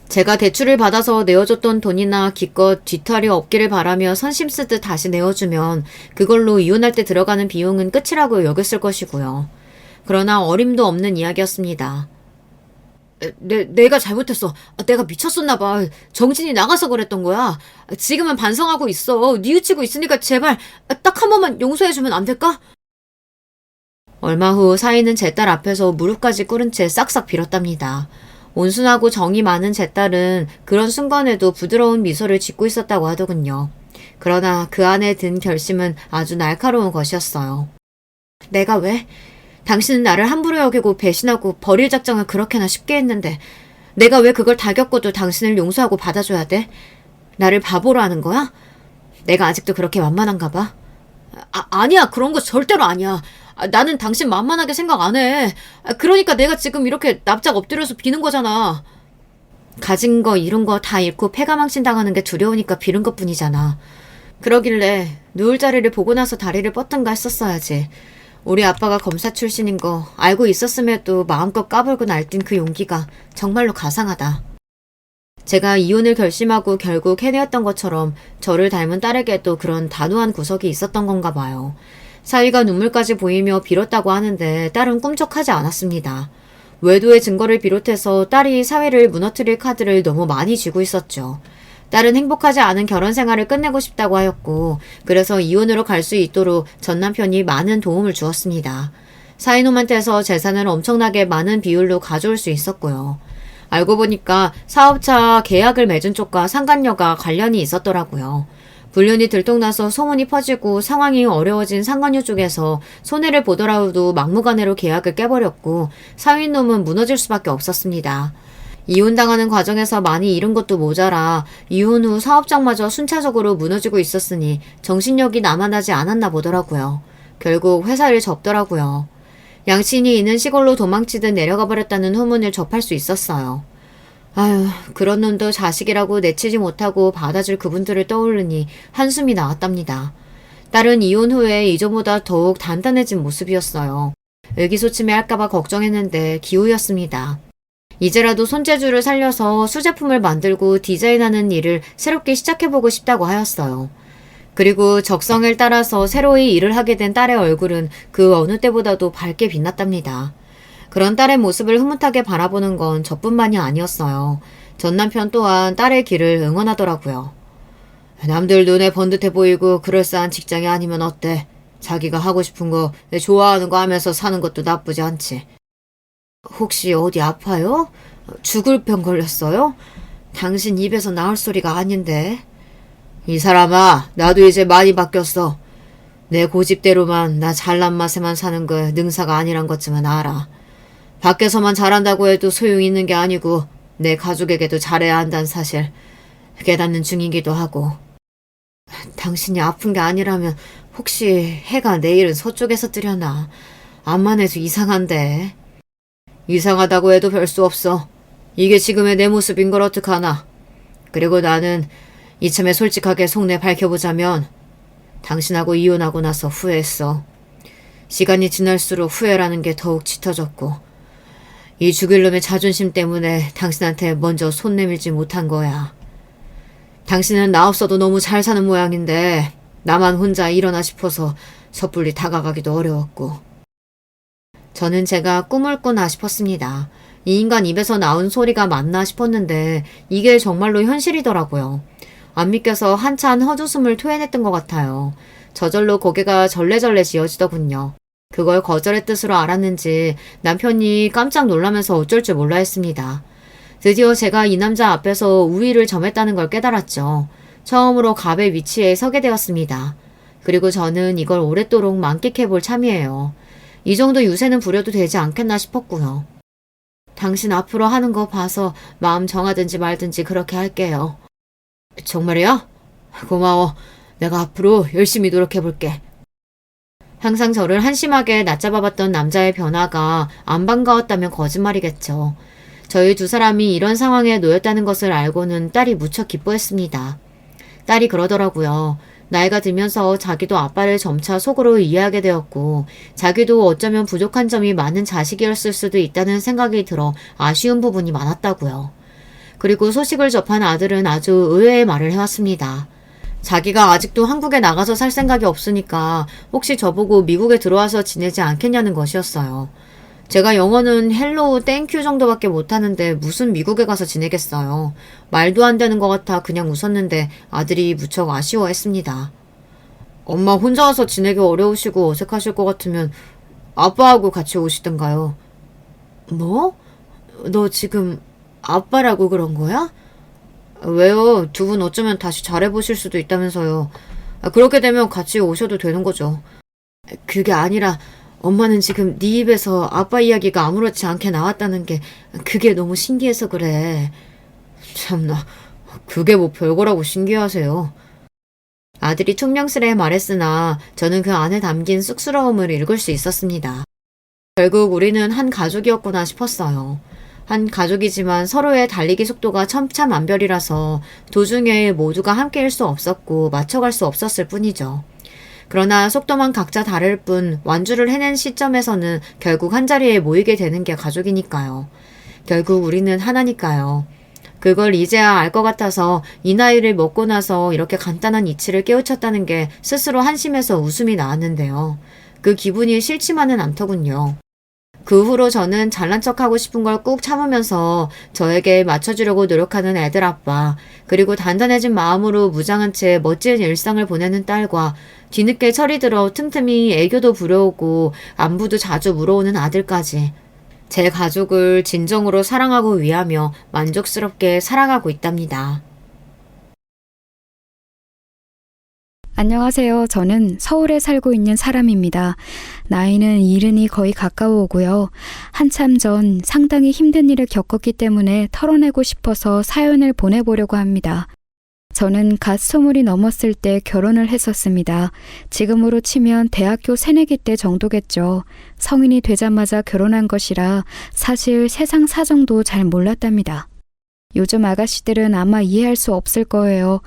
[SPEAKER 1] 제가 대출을 받아서 내어줬던 돈이나 기껏 뒤탈이 없기를 바라며 선심 쓰듯 다시 내어주면 그걸로 이혼할 때 들어가는 비용은 끝이라고 여겼을 것이고요. 그러나 어림도 없는 이야기였습니다. 내가 잘못했어. 내가 미쳤었나 봐. 정신이 나가서 그랬던 거야. 지금은 반성하고 있어. 뉘우치고 있으니까 제발 딱 한 번만 용서해주면 안 될까? 얼마 후 사위는 제 딸 앞에서 무릎까지 꿇은 채 싹싹 빌었답니다. 온순하고 정이 많은 제 딸은 그런 순간에도 부드러운 미소를 짓고 있었다고 하더군요. 그러나 그 안에 든 결심은 아주 날카로운 것이었어요. 내가 왜? 당신은 나를 함부로 여기고 배신하고 버릴 작정을 그렇게나 쉽게 했는데 내가 왜 그걸 다 겪고도 당신을 용서하고 받아줘야 돼? 나를 바보로 하는 거야? 내가 아직도 그렇게 만만한가 봐? 아니야. 그런 거 절대로 아니야. 나는 당신 만만하게 생각 안 해. 그러니까 내가 지금 이렇게 납작 엎드려서 비는 거잖아. 가진 거 잃은 거 다 잃고 패가망신 당하는 게 두려우니까 비는 것뿐이잖아. 그러길래 누울 자리를 보고 나서 다리를 뻗든가 했었어야지. 우리 아빠가 검사 출신인 거 알고 있었음에도 마음껏 까불고 날뛴 그 용기가 정말로 가상하다. 제가 이혼을 결심하고 결국 해내었던 것처럼 저를 닮은 딸에게도 그런 단호한 구석이 있었던 건가 봐요. 사위가 눈물까지 보이며 빌었다고 하는데 딸은 꿈쩍하지 않았습니다. 외도의 증거를 비롯해서 딸이 사위를 무너뜨릴 카드를 너무 많이 쥐고 있었죠. 딸은 행복하지 않은 결혼 생활을 끝내고 싶다고 하였고 그래서 이혼으로 갈 수 있도록 전 남편이 많은 도움을 주었습니다. 사이놈한테서 재산을 엄청나게 많은 비율로 가져올 수 있었고요. 알고 보니까 사업자 계약을 맺은 쪽과 상간녀가 관련이 있었더라고요. 불륜이 들통나서 소문이 퍼지고 상황이 어려워진 상간녀 쪽에서 손해를 보더라도 막무가내로 계약을 깨버렸고 사위놈은 무너질 수밖에 없었습니다. 이혼당하는 과정에서 많이 잃은 것도 모자라 이혼 후 사업장마저 순차적으로 무너지고 있었으니 정신력이 남아나지 않았나 보더라고요. 결국 회사를 접더라고요. 양친이 있는 시골로 도망치듯 내려가 버렸다는 후문을 접할 수 있었어요. 아유, 그런 놈도 자식이라고 내치지 못하고 받아줄 그분들을 떠올르니 한숨이 나왔답니다. 딸은 이혼 후에 이전보다 더욱 단단해진 모습이었어요. 의기소침해 할까봐 걱정했는데 기우였습니다. 이제라도 손재주를 살려서 수제품을 만들고 디자인하는 일을 새롭게 시작해보고 싶다고 하였어요. 그리고 적성을 따라서 새로이 일을 하게 된 딸의 얼굴은 그 어느 때보다도 밝게 빛났답니다. 그런 딸의 모습을 흐뭇하게 바라보는 건 저뿐만이 아니었어요. 전 남편 또한 딸의 길을 응원하더라고요. 남들 눈에 번듯해 보이고 그럴싸한 직장이 아니면 어때? 자기가 하고 싶은 거, 좋아하는 거 하면서 사는 것도 나쁘지 않지. 혹시 어디 아파요? 죽을 병 걸렸어요? 당신 입에서 나올 소리가 아닌데. 이 사람아, 나도 이제 많이 바뀌었어. 내 고집대로만 나 잘난 맛에만 사는 거 능사가 아니란 것쯤은 알아. 밖에서만 잘한다고 해도 소용이 있는 게 아니고 내 가족에게도 잘해야 한다는 사실 깨닫는 중이기도 하고. 당신이 아픈 게 아니라면 혹시 해가 내일은 서쪽에서 뜨려나? 암만 해도 이상한데. 이상하다고 해도 별 수 없어. 이게 지금의 내 모습인 걸 어떡하나. 그리고 나는 이참에 솔직하게 속내 밝혀보자면 당신하고 이혼하고 나서 후회했어. 시간이 지날수록 후회라는 게 더욱 짙어졌고 이 죽일 놈의 자존심 때문에 당신한테 먼저 손 내밀지 못한 거야. 당신은 나 없어도 너무 잘 사는 모양인데 나만 혼자 일어나 싶어서 섣불리 다가가기도 어려웠고. 저는 제가 꿈을 꾸나 싶었습니다. 이 인간 입에서 나온 소리가 맞나 싶었는데 이게 정말로 현실이더라고요. 안 믿겨서 한참 헛웃음을 토해냈던 것 같아요. 저절로 고개가 절레절레 지어지더군요. 그걸 거절의 뜻으로 알았는지 남편이 깜짝 놀라면서 어쩔 줄 몰라 했습니다. 드디어 제가 이 남자 앞에서 우위를 점했다는 걸 깨달았죠. 처음으로 갑의 위치에 서게 되었습니다. 그리고 저는 이걸 오랫도록 만끽해볼 참이에요. 이 정도 유세는 부려도 되지 않겠나 싶었고요. 당신 앞으로 하는 거 봐서 마음 정하든지 말든지 그렇게 할게요. 정말이야? 고마워. 내가 앞으로 열심히 노력해볼게. 항상 저를 한심하게 낮잡아봤던 남자의 변화가 안 반가웠다면 거짓말이겠죠. 저희 두 사람이 이런 상황에 놓였다는 것을 알고는 딸이 무척 기뻐했습니다. 딸이 그러더라고요. 나이가 들면서 자기도 아빠를 점차 속으로 이해하게 되었고 자기도 어쩌면 부족한 점이 많은 자식이었을 수도 있다는 생각이 들어 아쉬운 부분이 많았다고요. 그리고 소식을 접한 아들은 아주 의외의 말을 해왔습니다. 자기가 아직도 한국에 나가서 살 생각이 없으니까 혹시 저보고 미국에 들어와서 지내지 않겠냐는 것이었어요. 제가 영어는 헬로우 땡큐 정도밖에 못하는데 무슨 미국에 가서 지내겠어요. 말도 안 되는 것 같아 그냥 웃었는데 아들이 무척 아쉬워했습니다. 엄마 혼자 와서 지내기 어려우시고 어색하실 것 같으면 아빠하고 같이 오시던가요. 뭐? 너 지금 아빠라고 그런 거야? 왜요? 두 분 어쩌면 다시 잘해보실 수도 있다면서요. 그렇게 되면 같이 오셔도 되는 거죠. 그게 아니라 엄마는 지금 네 입에서 아빠 이야기가 아무렇지 않게 나왔다는 게 그게 너무 신기해서 그래. 참나, 그게 뭐 별거라고 신기하세요. 아들이 퉁명스레 말했으나 저는 그 안에 담긴 쑥스러움을 읽을 수 있었습니다. 결국 우리는 한 가족이었구나 싶었어요. 한 가족이지만 서로의 달리기 속도가 천차만별이라서 도중에 모두가 함께일 수 없었고 맞춰갈 수 없었을 뿐이죠. 그러나 속도만 각자 다를 뿐 완주를 해낸 시점에서는 결국 한자리에 모이게 되는 게 가족이니까요. 결국 우리는 하나니까요. 그걸 이제야 알 것 같아서 이 나이를 먹고 나서 이렇게 간단한 이치를 깨우쳤다는 게 스스로 한심해서 웃음이 나왔는데요. 그 기분이 싫지만은 않더군요. 그 후로 저는 잘난 척하고 싶은 걸 꾹 참으면서 저에게 맞춰주려고 노력하는 애들 아빠, 그리고 단단해진 마음으로 무장한 채 멋진 일상을 보내는 딸과 뒤늦게 철이 들어 틈틈이 애교도 부려오고 안부도 자주 물어오는 아들까지 제 가족을 진정으로 사랑하고 위하며 만족스럽게 살아가고 있답니다.
[SPEAKER 2] 안녕하세요. 저는 서울에 살고 있는 사람입니다. 나이는 70이 거의 가까워오고요. 한참 전 상당히 힘든 일을 겪었기 때문에 털어내고 싶어서 사연을 보내보려고 합니다. 저는 갓 20이 넘었을 때 결혼을 했었습니다. 지금으로 치면 대학교 새내기 때 정도겠죠. 성인이 되자마자 결혼한 것이라 사실 세상 사정도 잘 몰랐답니다. 요즘 아가씨들은 아마 이해할 수 없을 거예요.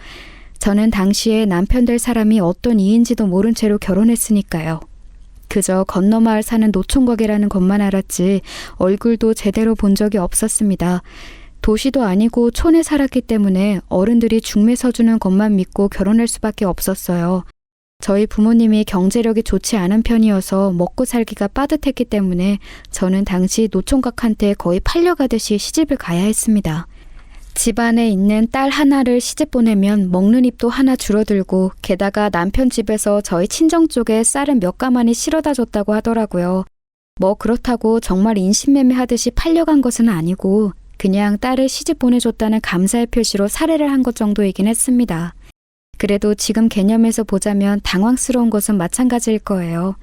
[SPEAKER 2] 저는 당시에 남편 될 사람이 어떤 이인지도 모른 채로 결혼했으니까요. 그저 건너 마을 사는 노총각이라는 것만 알았지 얼굴도 제대로 본 적이 없었습니다. 도시도 아니고 촌에 살았기 때문에 어른들이 중매 서주는 것만 믿고 결혼할 수밖에 없었어요. 저희 부모님이 경제력이 좋지 않은 편이어서 먹고 살기가 빠듯했기 때문에 저는 당시 노총각한테 거의 팔려가듯이 시집을 가야 했습니다. 집안에 있는 딸 하나를 시집 보내면 먹는 입도 하나 줄어들고 게다가 남편 집에서 저희 친정 쪽에 쌀은 몇 가마니 실어다 줬다고 하더라고요. 뭐 그렇다고 정말 인신매매 하듯이 팔려간 것은 아니고 그냥 딸을 시집 보내줬다는 감사의 표시로 살해를 한 것 정도이긴 했습니다. 그래도 지금 개념에서 보자면 당황스러운 것은 마찬가지일 거예요.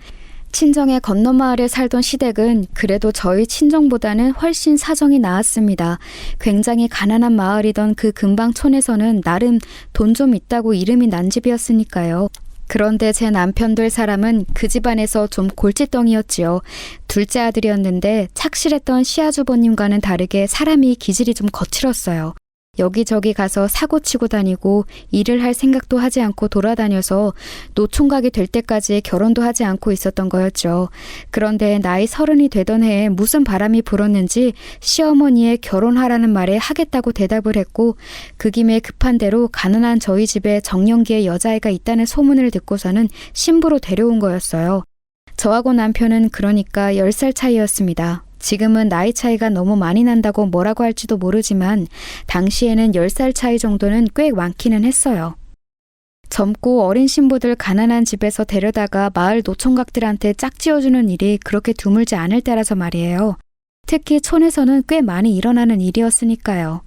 [SPEAKER 2] 친정의 건너 마을에 살던 시댁은 그래도 저희 친정보다는 훨씬 사정이 나았습니다. 굉장히 가난한 마을이던 그 근방촌에서는 나름 돈 좀 있다고 이름이 난 집이었으니까요. 그런데 제 남편 될 사람은 그 집안에서 좀 골칫덩이였지요. 둘째 아들이었는데 착실했던 시아주버님과는 다르게 사람이 기질이 좀 거칠었어요. 여기저기 가서 사고치고 다니고 일을 할 생각도 하지 않고 돌아다녀서 노총각이 될 때까지 결혼도 하지 않고 있었던 거였죠. 그런데 나이 30이 되던 해에 무슨 바람이 불었는지 시어머니의 결혼하라는 말에 하겠다고 대답을 했고 그 김에 급한 대로 가난한 저희 집에 정년기의 여자아이가 있다는 소문을 듣고서는 신부로 데려온 거였어요. 저하고 남편은 그러니까 10살 차이였습니다. 지금은 나이 차이가 너무 많이 난다고 뭐라고 할지도 모르지만 당시에는 10살 차이 정도는 꽤 많기는 했어요. 젊고 어린 신부들 가난한 집에서 데려다가 마을 노총각들한테 짝지어주는 일이 그렇게 드물지 않을 때라서 말이에요. 특히 촌에서는 꽤 많이 일어나는 일이었으니까요.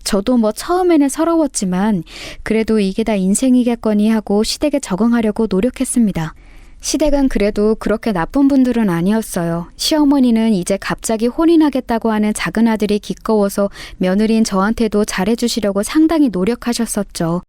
[SPEAKER 2] 저도 뭐 처음에는 서러웠지만 그래도 이게 다 인생이겠거니 하고 시댁에 적응하려고 노력했습니다. 시댁은 그래도 그렇게 나쁜 분들은 아니었어요. 시어머니는 이제 갑자기 혼인하겠다고 하는 작은 아들이 기꺼워서 며느리인 저한테도 잘해주시려고 상당히 노력하셨었죠.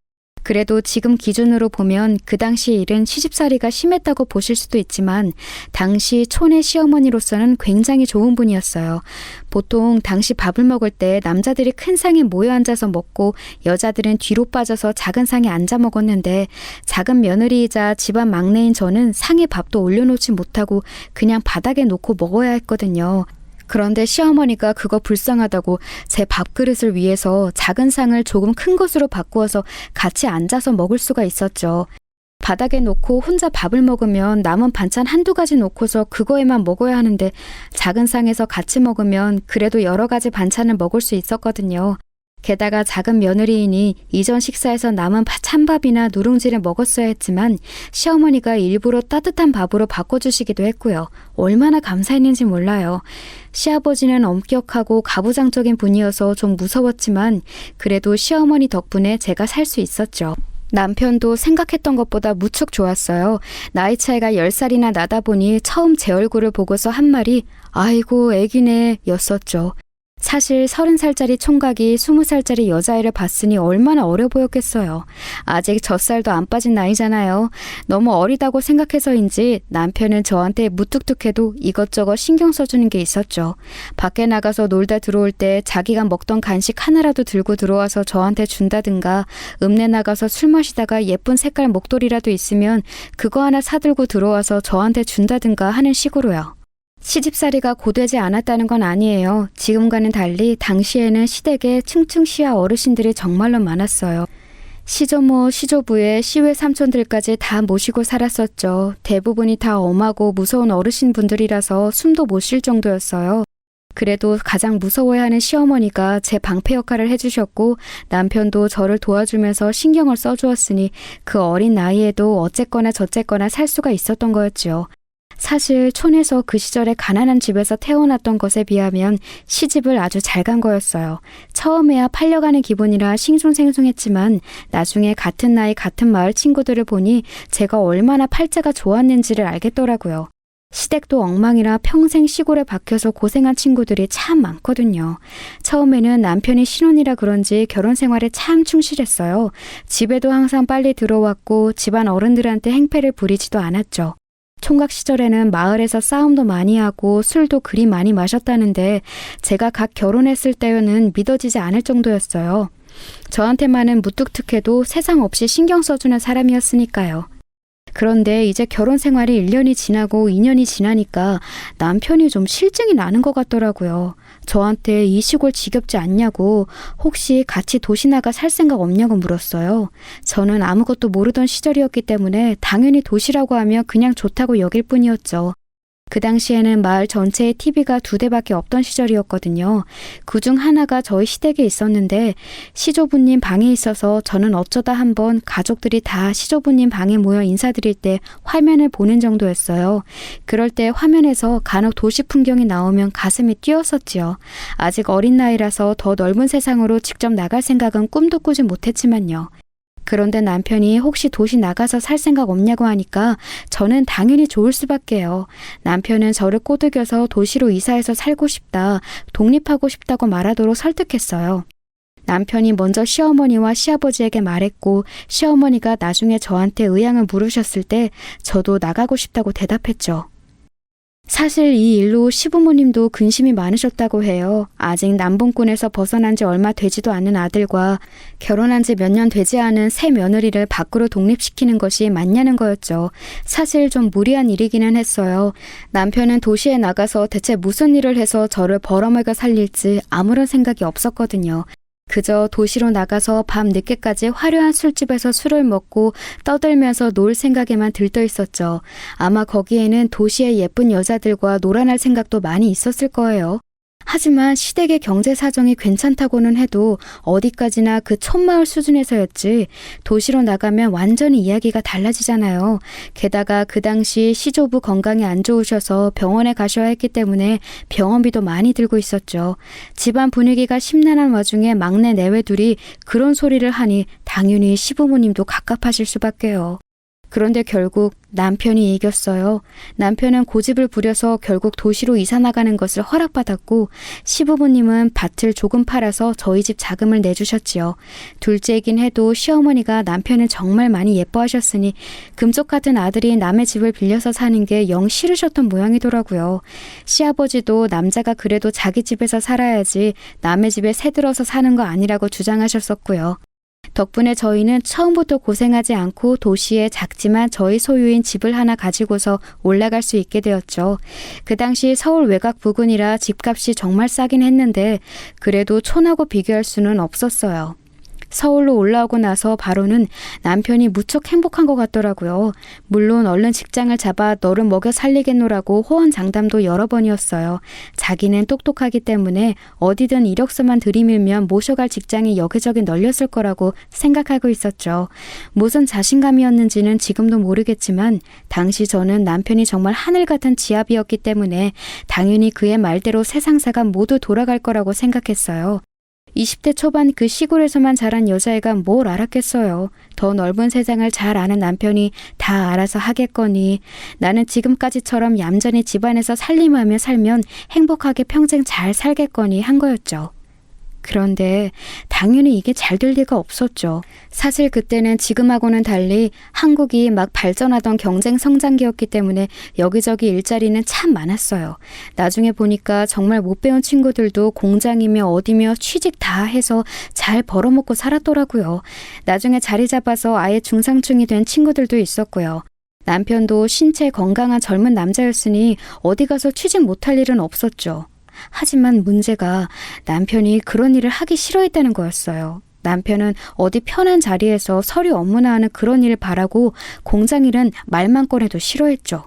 [SPEAKER 2] 그래도 지금 기준으로 보면 그 당시 일은 시집살이가 심했다고 보실 수도 있지만 당시 촌의 시어머니로서는 굉장히 좋은 분이었어요. 보통 당시 밥을 먹을 때 남자들이 큰 상에 모여 앉아서 먹고 여자들은 뒤로 빠져서 작은 상에 앉아 먹었는데 작은 며느리이자 집안 막내인 저는 상에 밥도 올려놓지 못하고 그냥 바닥에 놓고 먹어야 했거든요. 그런데 시어머니가 그거 불쌍하다고 제 밥그릇을 위해서 작은 상을 조금 큰 것으로 바꾸어서 같이 앉아서 먹을 수가 있었죠. 바닥에 놓고 혼자 밥을 먹으면 남은 반찬 한두 가지 놓고서 그거에만 먹어야 하는데 작은 상에서 같이 먹으면 그래도 여러 가지 반찬을 먹을 수 있었거든요. 게다가 작은 며느리이니 이전 식사에서 남은 찬밥이나 누룽지를 먹었어야 했지만 시어머니가 일부러 따뜻한 밥으로 바꿔주시기도 했고요. 얼마나 감사했는지 몰라요. 시아버지는 엄격하고 가부장적인 분이어서 좀 무서웠지만 그래도 시어머니 덕분에 제가 살 수 있었죠. 남편도 생각했던 것보다 무척 좋았어요. 나이 차이가 10살이나 나다 보니 처음 제 얼굴을 보고서 한 말이 아이고 애기네 였었죠. 사실 30살짜리 총각이 20살짜리 여자아이를 봤으니 얼마나 어려 보였겠어요. 아직 젖살도 안 빠진 나이잖아요. 너무 어리다고 생각해서인지 남편은 저한테 무뚝뚝해도 이것저것 신경 써주는 게 있었죠. 밖에 나가서 놀다 들어올 때 자기가 먹던 간식 하나라도 들고 들어와서 저한테 준다든가 읍내 나가서 술 마시다가 예쁜 색깔 목도리라도 있으면 그거 하나 사들고 들어와서 저한테 준다든가 하는 식으로요. 시집살이가 고되지 않았다는 건 아니에요. 지금과는 달리 당시에는 시댁에 층층 시아 어르신들이 정말로 많았어요. 시조모, 시조부에 시외 삼촌들까지 다 모시고 살았었죠. 대부분이 다 엄하고 무서운 어르신분들이라서 숨도 못 쉴 정도였어요. 그래도 가장 무서워해하는 시어머니가 제 방패 역할을 해주셨고 남편도 저를 도와주면서 신경을 써주었으니 그 어린 나이에도 어쨌거나 저쨌거나 살 수가 있었던 거였죠. 사실 촌에서 그 시절에 가난한 집에서 태어났던 것에 비하면 시집을 아주 잘 간 거였어요. 처음에야 팔려가는 기분이라 싱숭생숭했지만 나중에 같은 나이 같은 마을 친구들을 보니 제가 얼마나 팔자가 좋았는지를 알겠더라고요. 시댁도 엉망이라 평생 시골에 박혀서 고생한 친구들이 참 많거든요. 처음에는 남편이 신혼이라 그런지 결혼 생활에 참 충실했어요. 집에도 항상 빨리 들어왔고 집안 어른들한테 행패를 부리지도 않았죠. 총각 시절에는 마을에서 싸움도 많이 하고 술도 그리 많이 마셨다는데 제가 각 결혼했을 때는 믿어지지 않을 정도였어요. 저한테만은 무뚝뚝해도 세상 없이 신경 써주는 사람이었으니까요. 그런데 이제 결혼 생활이 1년이 지나고 2년이 지나니까 남편이 좀 실증이 나는 것 같더라고요. 저한테 이 시골 지겹지 않냐고, 혹시 같이 도시 나가 살 생각 없냐고 물었어요. 저는 아무것도 모르던 시절이었기 때문에 당연히 도시라고 하면 그냥 좋다고 여길 뿐이었죠. 그 당시에는 마을 전체에 TV가 2대밖에 없던 시절이었거든요. 그중 하나가 저희 시댁에 있었는데 시조부님 방에 있어서 저는 어쩌다 한번 가족들이 다 시조부님 방에 모여 인사드릴 때 화면을 보는 정도였어요. 그럴 때 화면에서 간혹 도시 풍경이 나오면 가슴이 뛰었었지요. 아직 어린 나이라서 더 넓은 세상으로 직접 나갈 생각은 꿈도 꾸지 못했지만요. 그런데 남편이 혹시 도시 나가서 살 생각 없냐고 하니까 저는 당연히 좋을 수밖에요. 남편은 저를 꼬드겨서 도시로 이사해서 살고 싶다, 독립하고 싶다고 말하도록 설득했어요. 남편이 먼저 시어머니와 시아버지에게 말했고 시어머니가 나중에 저한테 의향을 물으셨을 때 저도 나가고 싶다고 대답했죠. 사실 이 일로 시부모님도 근심이 많으셨다고 해요. 아직 남봉꾼에서 벗어난 지 얼마 되지도 않은 아들과 결혼한 지 몇 년 되지 않은 새 며느리를 밖으로 독립시키는 것이 맞냐는 거였죠. 사실 좀 무리한 일이기는 했어요. 남편은 도시에 나가서 대체 무슨 일을 해서 저를 벌어먹여 살릴지 아무런 생각이 없었거든요. 그저 도시로 나가서 밤 늦게까지 화려한 술집에서 술을 먹고 떠들면서 놀 생각에만 들떠 있었죠. 아마 거기에는 도시의 예쁜 여자들과 놀아날 생각도 많이 있었을 거예요. 하지만 시댁의 경제 사정이 괜찮다고는 해도 어디까지나 그 촌마을 수준에서였지 도시로 나가면 완전히 이야기가 달라지잖아요. 게다가 그 당시 시조부 건강이 안 좋으셔서 병원에 가셔야 했기 때문에 병원비도 많이 들고 있었죠. 집안 분위기가 심란한 와중에 막내 내외둘이 그런 소리를 하니 당연히 시부모님도 갑갑하실 수밖에요. 그런데 결국 남편이 이겼어요. 남편은 고집을 부려서 결국 도시로 이사 나가는 것을 허락받았고 시부모님은 밭을 조금 팔아서 저희 집 자금을 내주셨지요. 둘째이긴 해도 시어머니가 남편을 정말 많이 예뻐하셨으니 금쪽 같은 아들이 남의 집을 빌려서 사는 게 영 싫으셨던 모양이더라고요. 시아버지도 남자가 그래도 자기 집에서 살아야지 남의 집에 새들어서 사는 거 아니라고 주장하셨었고요. 덕분에 저희는 처음부터 고생하지 않고 도시에 작지만 저희 소유인 집을 하나 가지고서 올라갈 수 있게 되었죠. 그 당시 서울 외곽 부근이라 집값이 정말 싸긴 했는데 그래도 촌하고 비교할 수는 없었어요. 서울로 올라오고 나서 바로는 남편이 무척 행복한 것 같더라고요. 물론 얼른 직장을 잡아 너를 먹여 살리겠노라고 호언장담도 여러 번이었어요. 자기는 똑똑하기 때문에 어디든 이력서만 들이밀면 모셔갈 직장이 여기저기 널렸을 거라고 생각하고 있었죠. 무슨 자신감이었는지는 지금도 모르겠지만 당시 저는 남편이 정말 하늘 같은 지압이었기 때문에 당연히 그의 말대로 세상사가 모두 돌아갈 거라고 생각했어요. 20대 초반 그 시골에서만 자란 여자애가 뭘 알았겠어요. 더 넓은 세상을 잘 아는 남편이 다 알아서 하겠거니 나는 지금까지처럼 얌전히 집안에서 살림하며 살면 행복하게 평생 잘 살겠거니 한 거였죠. 그런데 당연히 이게 잘 될 리가 없었죠. 사실 그때는 지금하고는 달리 한국이 막 발전하던 경쟁 성장기였기 때문에 여기저기 일자리는 참 많았어요. 나중에 보니까 정말 못 배운 친구들도 공장이며 어디며 취직 다 해서 잘 벌어먹고 살았더라고요. 나중에 자리 잡아서 아예 중상충이 된 친구들도 있었고요. 남편도 신체 건강한 젊은 남자였으니 어디 가서 취직 못할 일은 없었죠. 하지만 문제가 남편이 그런 일을 하기 싫어했다는 거였어요. 남편은 어디 편한 자리에서 서류 업무나 하는 그런 일을 바라고 공장 일은 말만 꺼내도 싫어했죠.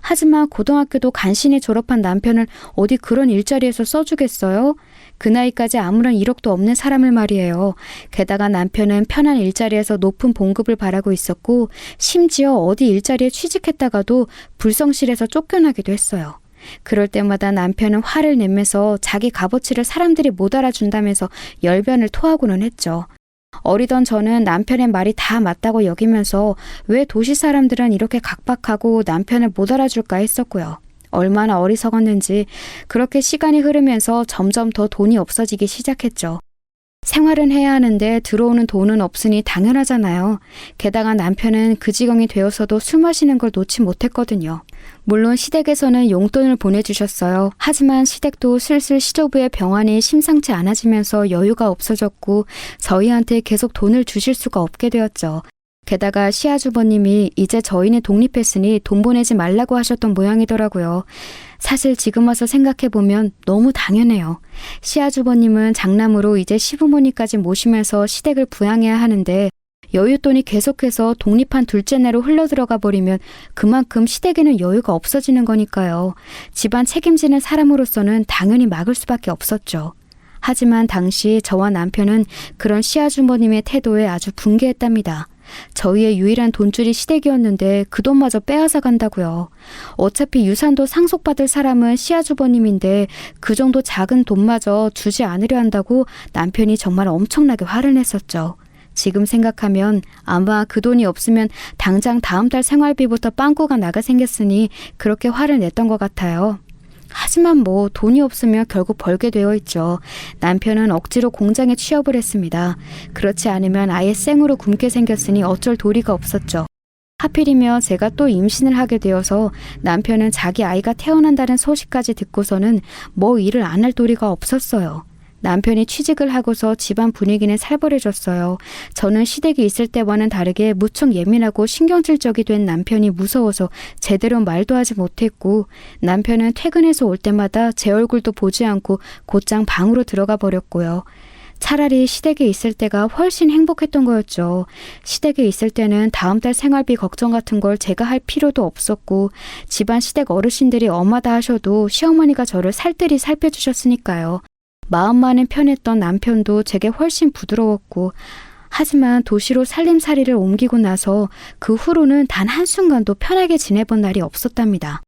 [SPEAKER 2] 하지만 고등학교도 간신히 졸업한 남편을 어디 그런 일자리에서 써주겠어요? 그 나이까지 아무런 이력도 없는 사람을 말이에요. 게다가 남편은 편한 일자리에서 높은 봉급을 바라고 있었고 심지어 어디 일자리에 취직했다가도 불성실해서 쫓겨나기도 했어요. 그럴 때마다 남편은 화를 내면서 자기 값어치를 사람들이 못 알아준다면서 열변을 토하고는 했죠. 어리던 저는 남편의 말이 다 맞다고 여기면서 왜 도시 사람들은 이렇게 각박하고 남편을 못 알아줄까 했었고요. 얼마나 어리석었는지 그렇게 시간이 흐르면서 점점 더 돈이 없어지기 시작했죠. 생활은 해야 하는데 들어오는 돈은 없으니 당연하잖아요. 게다가 남편은 그 지경이 되어서도 술 마시는 걸 놓지 못했거든요. 물론 시댁에서는 용돈을 보내주셨어요. 하지만 시댁도 슬슬 시조부의 병환이 심상치 않아지면서 여유가 없어졌고 저희한테 계속 돈을 주실 수가 없게 되었죠. 게다가 시아주버님이 이제 저희는 독립했으니 돈 보내지 말라고 하셨던 모양이더라고요. 사실 지금 와서 생각해보면 너무 당연해요. 시아주버님은 장남으로 이제 시부모님까지 모시면서 시댁을 부양해야 하는데 여윳돈이 계속해서 독립한 둘째 내로 흘러들어가 버리면 그만큼 시댁에는 여유가 없어지는 거니까요. 집안 책임지는 사람으로서는 당연히 막을 수밖에 없었죠. 하지만 당시 저와 남편은 그런 시아주버님의 태도에 아주 분개했답니다. 저희의 유일한 돈줄이 시댁이었는데 그 돈마저 빼앗아 간다고요. 어차피 유산도 상속받을 사람은 시아주버님인데 그 정도 작은 돈마저 주지 않으려 한다고 남편이 정말 엄청나게 화를 냈었죠. 지금 생각하면 아마 그 돈이 없으면 당장 다음 달 생활비부터 빵꾸가 나가 생겼으니 그렇게 화를 냈던 것 같아요. 하지만 뭐 돈이 없으면 결국 벌게 되어 있죠. 남편은 억지로 공장에 취업을 했습니다. 그렇지 않으면 아예 생으로 굶게 생겼으니 어쩔 도리가 없었죠. 하필이면 제가 또 임신을 하게 되어서 남편은 자기 아이가 태어난다는 소식까지 듣고서는 뭐 일을 안 할 도리가 없었어요. 남편이 취직을 하고서 집안 분위기는 살벌해졌어요. 저는 시댁이 있을 때와는 다르게 무척 예민하고 신경질적이 된 남편이 무서워서 제대로 말도 하지 못했고 남편은 퇴근해서 올 때마다 제 얼굴도 보지 않고 곧장 방으로 들어가 버렸고요. 차라리 시댁에 있을 때가 훨씬 행복했던 거였죠. 시댁에 있을 때는 다음 달 생활비 걱정 같은 걸 제가 할 필요도 없었고 집안 시댁 어르신들이 엄하다 하셔도 시어머니가 저를 살뜰히 살펴주셨으니까요. 마음만은 편했던 남편도 제게 훨씬 부드러웠고 하지만 도시로 살림살이를 옮기고 나서 그 후로는 단 한순간도 편하게 지내본 날이 없었답니다.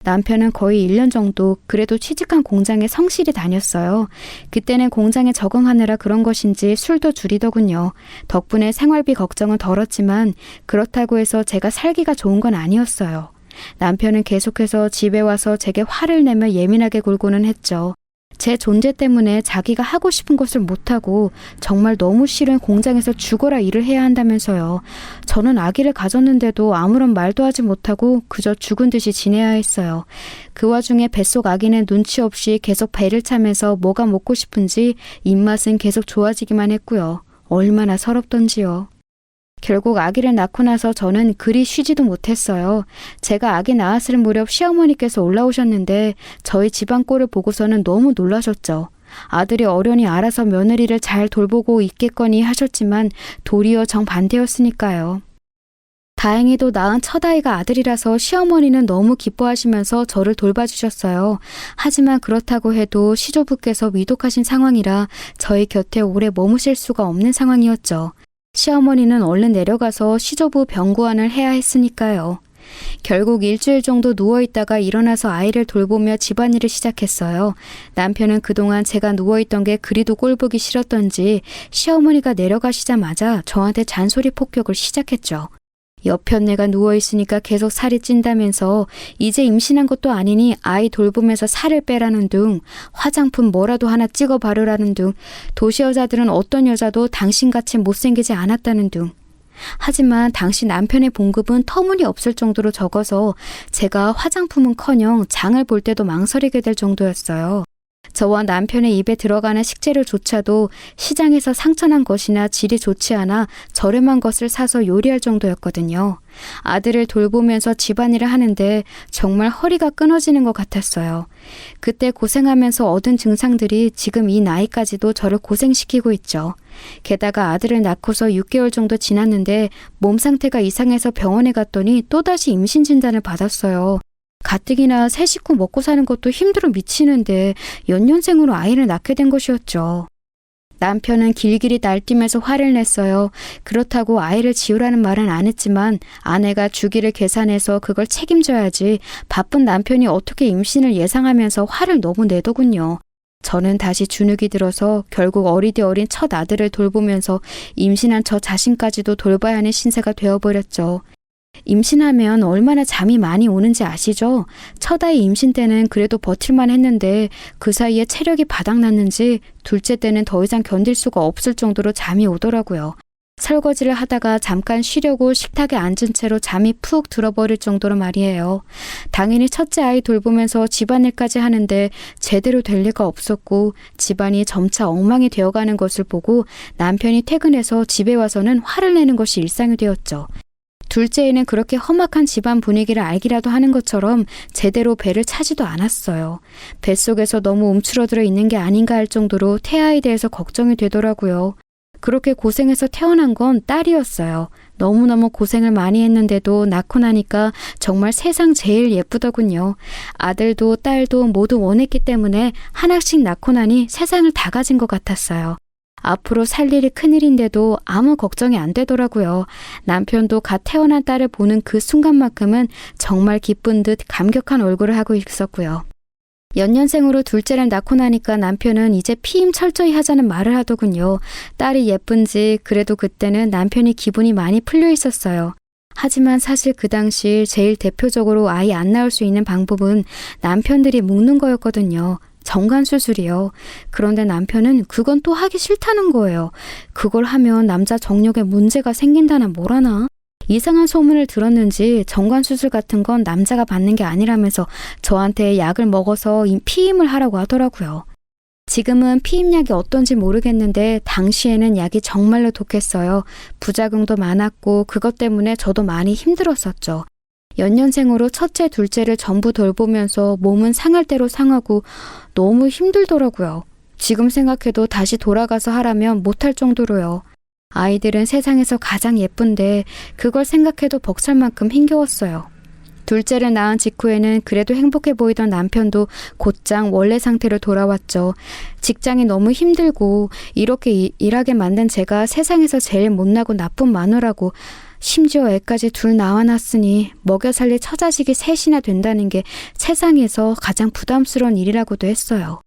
[SPEAKER 2] 남편은 거의 1년 정도 그래도 취직한 공장에 성실히 다녔어요. 그때는 공장에 적응하느라 그런 것인지 술도 줄이더군요. 덕분에 생활비 걱정은 덜었지만 그렇다고 해서 제가 살기가 좋은 건 아니었어요. 남편은 계속해서 집에 와서 제게 화를 내며 예민하게 굴고는 했죠. 제 존재 때문에 자기가 하고 싶은 것을 못하고 정말 너무 싫은 공장에서 죽어라 일을 해야 한다면서요. 저는 아기를 가졌는데도 아무런 말도 하지 못하고 그저 죽은 듯이 지내야 했어요. 그 와중에 뱃속 아기는 눈치 없이 계속 배를 차면서 뭐가 먹고 싶은지 입맛은 계속 좋아지기만 했고요. 얼마나 서럽던지요. 결국 아기를 낳고 나서 저는 그리 쉬지도 못했어요. 제가 아기 낳았을 무렵 시어머니께서 올라오셨는데 저희 집안 꼴을 보고서는 너무 놀라셨죠. 아들이 어련히 알아서 며느리를 잘 돌보고 있겠거니 하셨지만 도리어 정반대였으니까요. 다행히도 낳은 첫 아이가 아들이라서 시어머니는 너무 기뻐하시면서 저를 돌봐주셨어요. 하지만 그렇다고 해도 시조부께서 위독하신 상황이라 저희 곁에 오래 머무실 수가 없는 상황이었죠. 시어머니는 얼른 내려가서 시조부 병구안을 해야 했으니까요. 결국 일주일 정도 누워있다가 일어나서 아이를 돌보며 집안일을 시작했어요. 남편은 그동안 제가 누워있던 게 그리도 꼴보기 싫었던지 시어머니가 내려가시자마자 저한테 잔소리 폭격을 시작했죠. 옆편 내가 누워있으니까 계속 살이 찐다면서 이제 임신한 것도 아니니 아이 돌보면서 살을 빼라는 둥, 화장품 뭐라도 하나 찍어 바르라는 둥, 도시 여자들은 어떤 여자도 당신같이 못생기지 않았다는 둥. 하지만 당시 남편의 봉급은 터무니없을 정도로 적어서 제가 화장품은커녕 장을 볼 때도 망설이게 될 정도였어요. 저와 남편의 입에 들어가는 식재료조차도 시장에서 상천한 것이나 질이 좋지 않아 저렴한 것을 사서 요리할 정도였거든요. 아들을 돌보면서 집안일을 하는데 정말 허리가 끊어지는 것 같았어요. 그때 고생하면서 얻은 증상들이 지금 이 나이까지도 저를 고생시키고 있죠. 게다가 아들을 낳고서 6개월 정도 지났는데 몸 상태가 이상해서 병원에 갔더니 또다시 임신 진단을 받았어요. 가뜩이나 새 식구 먹고 사는 것도 힘들어 미치는데 연년생으로 아이를 낳게 된 것이었죠. 남편은 길길이 날뛰면서 화를 냈어요. 그렇다고 아이를 지우라는 말은 안 했지만 아내가 주기를 계산해서 그걸 책임져야지 바쁜 남편이 어떻게 임신을 예상하면서 화를 너무 내더군요. 저는 다시 주눅이 들어서 결국 어리디 어린 첫 아들을 돌보면서 임신한 저 자신까지도 돌봐야 하는 신세가 되어버렸죠. 임신하면 얼마나 잠이 많이 오는지 아시죠? 첫 아이 임신 때는 그래도 버틸만 했는데 그 사이에 체력이 바닥났는지 둘째 때는 더 이상 견딜 수가 없을 정도로 잠이 오더라고요. 설거지를 하다가 잠깐 쉬려고 식탁에 앉은 채로 잠이 푹 들어버릴 정도로 말이에요. 당연히 첫째 아이 돌보면서 집안일까지 하는데 제대로 될 리가 없었고 집안이 점차 엉망이 되어가는 것을 보고 남편이 퇴근해서 집에 와서는 화를 내는 것이 일상이 되었죠. 둘째에는 그렇게 험악한 집안 분위기를 알기라도 하는 것처럼 제대로 배를 차지도 않았어요. 뱃속에서 너무 움츠러들어 있는 게 아닌가 할 정도로 태아에 대해서 걱정이 되더라고요. 그렇게 고생해서 태어난 건 딸이었어요. 너무너무 고생을 많이 했는데도 낳고 나니까 정말 세상 제일 예쁘더군요. 아들도 딸도 모두 원했기 때문에 하나씩 낳고 나니 세상을 다 가진 것 같았어요. 앞으로 살 일이 큰일인데도 아무 걱정이 안 되더라고요. 남편도 갓 태어난 딸을 보는 그 순간만큼은 정말 기쁜 듯 감격한 얼굴을 하고 있었고요. 연년생으로 둘째를 낳고 나니까 남편은 이제 피임 철저히 하자는 말을 하더군요. 딸이 예쁜지 그래도 그때는 남편이 기분이 많이 풀려 있었어요. 하지만 사실 그 당시 제일 대표적으로 아이 안 낳을 수 있는 방법은 남편들이 묶는 거였거든요. 정관수술이요. 그런데 남편은 그건 또 하기 싫다는 거예요. 그걸 하면 남자 정력에 문제가 생긴다나 뭐라나? 이상한 소문을 들었는지 정관수술 같은 건 남자가 받는 게 아니라면서 저한테 약을 먹어서 피임을 하라고 하더라고요. 지금은 피임약이 어떤지 모르겠는데 당시에는 약이 정말로 독했어요. 부작용도 많았고 그것 때문에 저도 많이 힘들었었죠. 연년생으로 첫째, 둘째를 전부 돌보면서 몸은 상할 대로 상하고 너무 힘들더라고요. 지금 생각해도 다시 돌아가서 하라면 못할 정도로요. 아이들은 세상에서 가장 예쁜데 그걸 생각해도 벅찰 만큼 힘겨웠어요. 둘째를 낳은 직후에는 그래도 행복해 보이던 남편도 곧장 원래 상태로 돌아왔죠. 직장이 너무 힘들고 이렇게 일하게 만든 제가 세상에서 제일 못나고 나쁜 마누라고 심지어 애까지 둘 낳아놨으니 먹여 살릴 처자식이 셋이나 된다는 게 세상에서 가장 부담스러운 일이라고도 했어요.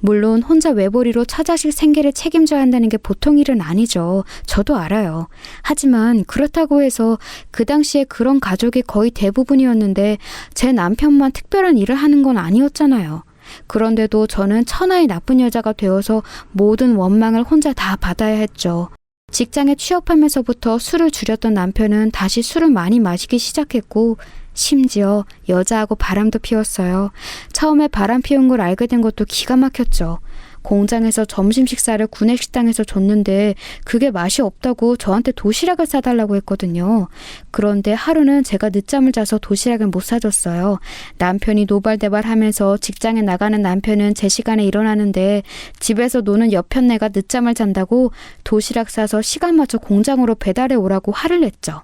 [SPEAKER 2] 물론 혼자 외벌이로 처자식 생계를 책임져야 한다는 게 보통 일은 아니죠. 저도 알아요. 하지만 그렇다고 해서 그 당시에 그런 가족이 거의 대부분이었는데 제 남편만 특별한 일을 하는 건 아니었잖아요. 그런데도 저는 천하의 나쁜 여자가 되어서 모든 원망을 혼자 다 받아야 했죠. 직장에 취업하면서부터 술을 줄였던 남편은 다시 술을 많이 마시기 시작했고 심지어 여자하고 바람도 피웠어요. 처음에 바람 피운 걸 알게 된 것도 기가 막혔죠. 공장에서 점심 식사를 구내식당에서 줬는데 그게 맛이 없다고 저한테 도시락을 싸달라고 했거든요. 그런데 하루는 제가 늦잠을 자서 도시락을 못 사줬어요. 남편이 노발대발하면서 직장에 나가는 남편은 제 시간에 일어나는데 집에서 노는 여편네가 늦잠을 잔다고 도시락 싸서 시간 맞춰 공장으로 배달해 오라고 화를 냈죠.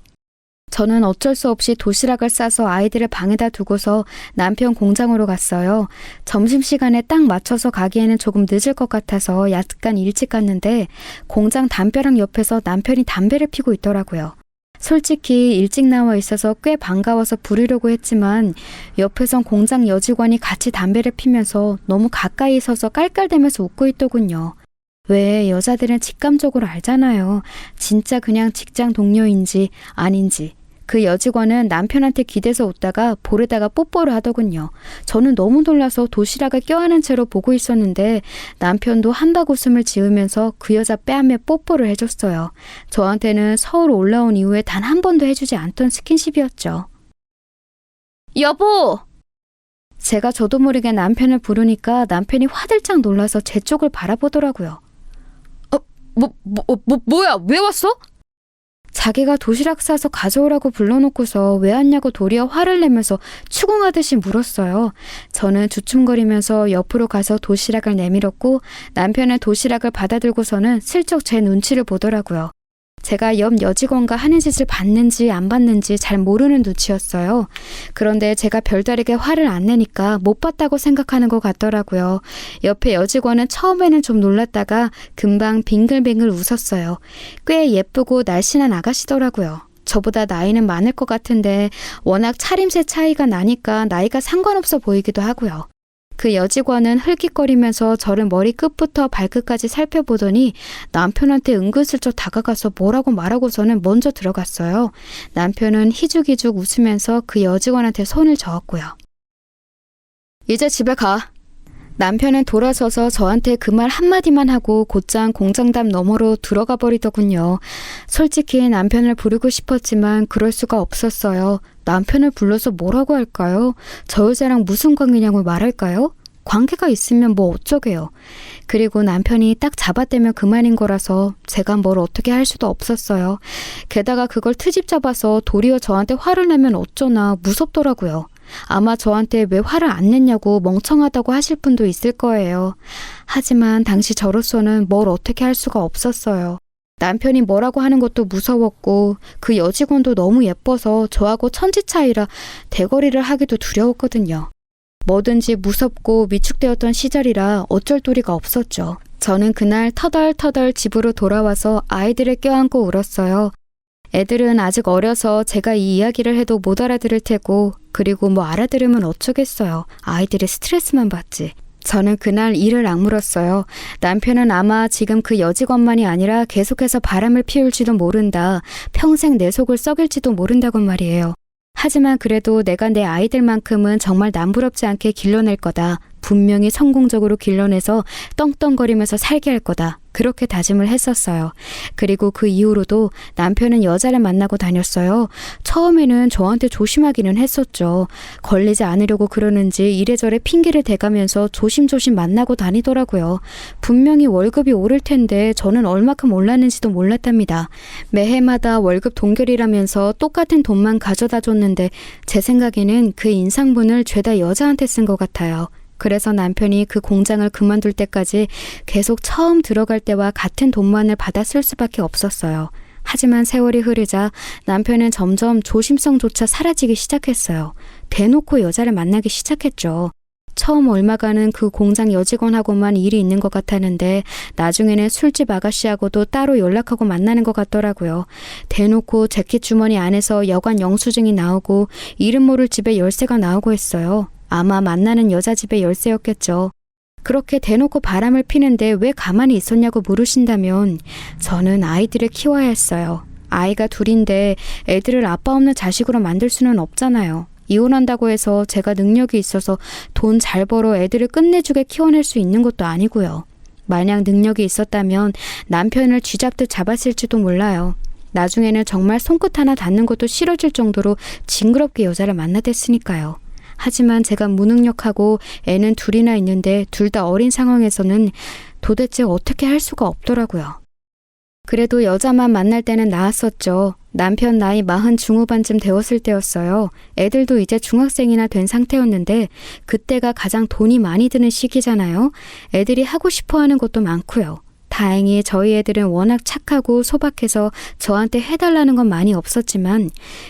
[SPEAKER 2] 저는 어쩔 수 없이 도시락을 싸서 아이들을 방에다 두고서 남편 공장으로 갔어요. 점심시간에 딱 맞춰서 가기에는 조금 늦을 것 같아서 약간 일찍 갔는데 공장 담벼락 옆에서 남편이 담배를 피고 있더라고요. 솔직히 일찍 나와 있어서 꽤 반가워서 부르려고 했지만 옆에선 공장 여직원이 같이 담배를 피면서 너무 가까이 서서 깔깔대면서 웃고 있더군요. 왜 여자들은 직감적으로 알잖아요. 진짜 그냥 직장 동료인지 아닌지. 그 여직원은 남편한테 기대서 웃다가 볼에다가 뽀뽀를 하더군요. 저는 너무 놀라서 도시락을 껴안은 채로 보고 있었는데 남편도 한박 웃음을 지으면서 그 여자 뺨에 뽀뽀를 해줬어요. 저한테는 서울 올라온 이후에 단 한 번도 해주지 않던 스킨십이었죠. 여보! 제가 저도 모르게 남편을 부르니까 남편이 화들짝 놀라서 제 쪽을 바라보더라고요. 뭐야? 왜 왔어? 자기가 도시락 싸서 가져오라고 불러놓고서 왜 왔냐고 도리어 화를 내면서 추궁하듯이 물었어요. 저는 주춤거리면서 옆으로 가서 도시락을 내밀었고 남편은 도시락을 받아들고서는 슬쩍 제 눈치를 보더라고요. 제가 옆 여직원과 하는 짓을 봤는지 안 봤는지 잘 모르는 눈치였어요. 그런데 제가 별다르게 화를 안 내니까 못 봤다고 생각하는 것 같더라고요. 옆에 여직원은 처음에는 좀 놀랐다가 금방 빙글빙글 웃었어요. 꽤 예쁘고 날씬한 아가씨더라고요. 저보다 나이는 많을 것 같은데 워낙 차림새 차이가 나니까 나이가 상관없어 보이기도 하고요. 그 여직원은 흘깃거리면서 저를 머리 끝부터 발끝까지 살펴보더니 남편한테 은근슬쩍 다가가서 뭐라고 말하고서는 먼저 들어갔어요. 남편은 희죽희죽 웃으면서 그 여직원한테 손을 저었고요. 이제 집에 가. 남편은 돌아서서 저한테 그 말 한마디만 하고 곧장 공장담 너머로 들어가 버리더군요. 솔직히 남편을 부르고 싶었지만 그럴 수가 없었어요. 남편을 불러서 뭐라고 할까요? 저 여자랑 무슨 관계냐고 말할까요? 관계가 있으면 뭐 어쩌게요. 그리고 남편이 딱 잡아떼면 그만인 거라서 제가 뭘 어떻게 할 수도 없었어요. 게다가 그걸 트집 잡아서 도리어 저한테 화를 내면 어쩌나 무섭더라고요. 아마 저한테 왜 화를 안 냈냐고 멍청하다고 하실 분도 있을 거예요. 하지만 당시 저로서는 뭘 어떻게 할 수가 없었어요. 남편이 뭐라고 하는 것도 무서웠고 그 여직원도 너무 예뻐서 저하고 천지 차이라 대거리를 하기도 두려웠거든요. 뭐든지 무섭고 위축되었던 시절이라 어쩔 도리가 없었죠. 저는 그날 터덜터덜 집으로 돌아와서 아이들을 껴안고 울었어요. 애들은 아직 어려서 제가 이 이야기를 해도 못 알아들을 테고 그리고 뭐 알아들으면 어쩌겠어요. 아이들이 스트레스만 받지. 저는 그날 이를 악물었어요. 남편은 아마 지금 그 여직원만이 아니라 계속해서 바람을 피울지도 모른다. 평생 내 속을 썩일지도 모른다고 말이에요. 하지만 그래도 내가 내 아이들만큼은 정말 남부럽지 않게 길러낼 거다. 분명히 성공적으로 길러내서 떵떵거리면서 살게 할 거다. 그렇게 다짐을 했었어요. 그리고 그 이후로도 남편은 여자를 만나고 다녔어요. 처음에는 저한테 조심하기는 했었죠. 걸리지 않으려고 그러는지 이래저래 핑계를 대가면서 조심조심 만나고 다니더라고요. 분명히 월급이 오를 텐데 저는 얼마큼 올랐는지도 몰랐답니다. 매해마다 월급 동결이라면서 똑같은 돈만 가져다 줬는데 제 생각에는 그 인상분을 죄다 여자한테 쓴 것 같아요. 그래서 남편이 그 공장을 그만둘 때까지 계속 처음 들어갈 때와 같은 돈만을 받아 쓸 수밖에 없었어요. 하지만 세월이 흐르자 남편은 점점 조심성조차 사라지기 시작했어요. 대놓고 여자를 만나기 시작했죠. 처음 얼마간은 그 공장 여직원하고만 일이 있는 것 같았는데 나중에는 술집 아가씨하고도 따로 연락하고 만나는 것 같더라고요. 대놓고 재킷 주머니 안에서 여관 영수증이 나오고 이름 모를 집에 열쇠가 나오고 했어요. 아마 만나는 여자 집의 열쇠였겠죠. 그렇게 대놓고 바람을 피는데 왜 가만히 있었냐고 물으신다면 저는 아이들을 키워야 했어요. 아이가 둘인데 애들을 아빠 없는 자식으로 만들 수는 없잖아요. 이혼한다고 해서 제가 능력이 있어서 돈 잘 벌어 애들을 끝내주게 키워낼 수 있는 것도 아니고요. 만약 능력이 있었다면 남편을 쥐잡듯 잡았을지도 몰라요. 나중에는 정말 손끝 하나 닿는 것도 싫어질 정도로 징그럽게 여자를 만나댔으니까요. 하지만 제가 무능력하고 애는 둘이나 있는데 둘 다 어린 상황에서는 도대체 어떻게 할 수가 없더라고요. 그래도 여자만 만날 때는 나았었죠. 남편 나이 40 중후반쯤 되었을 때였어요. 애들도 이제 중학생이나 된 상태였는데 그때가 가장 돈이 많이 드는 시기잖아요. 애들이 하고 싶어 하는 것도 많고요. 다행히 저희 애들은 워낙 착하고 소박해서 저한테 해달라는 건 많이 없었지만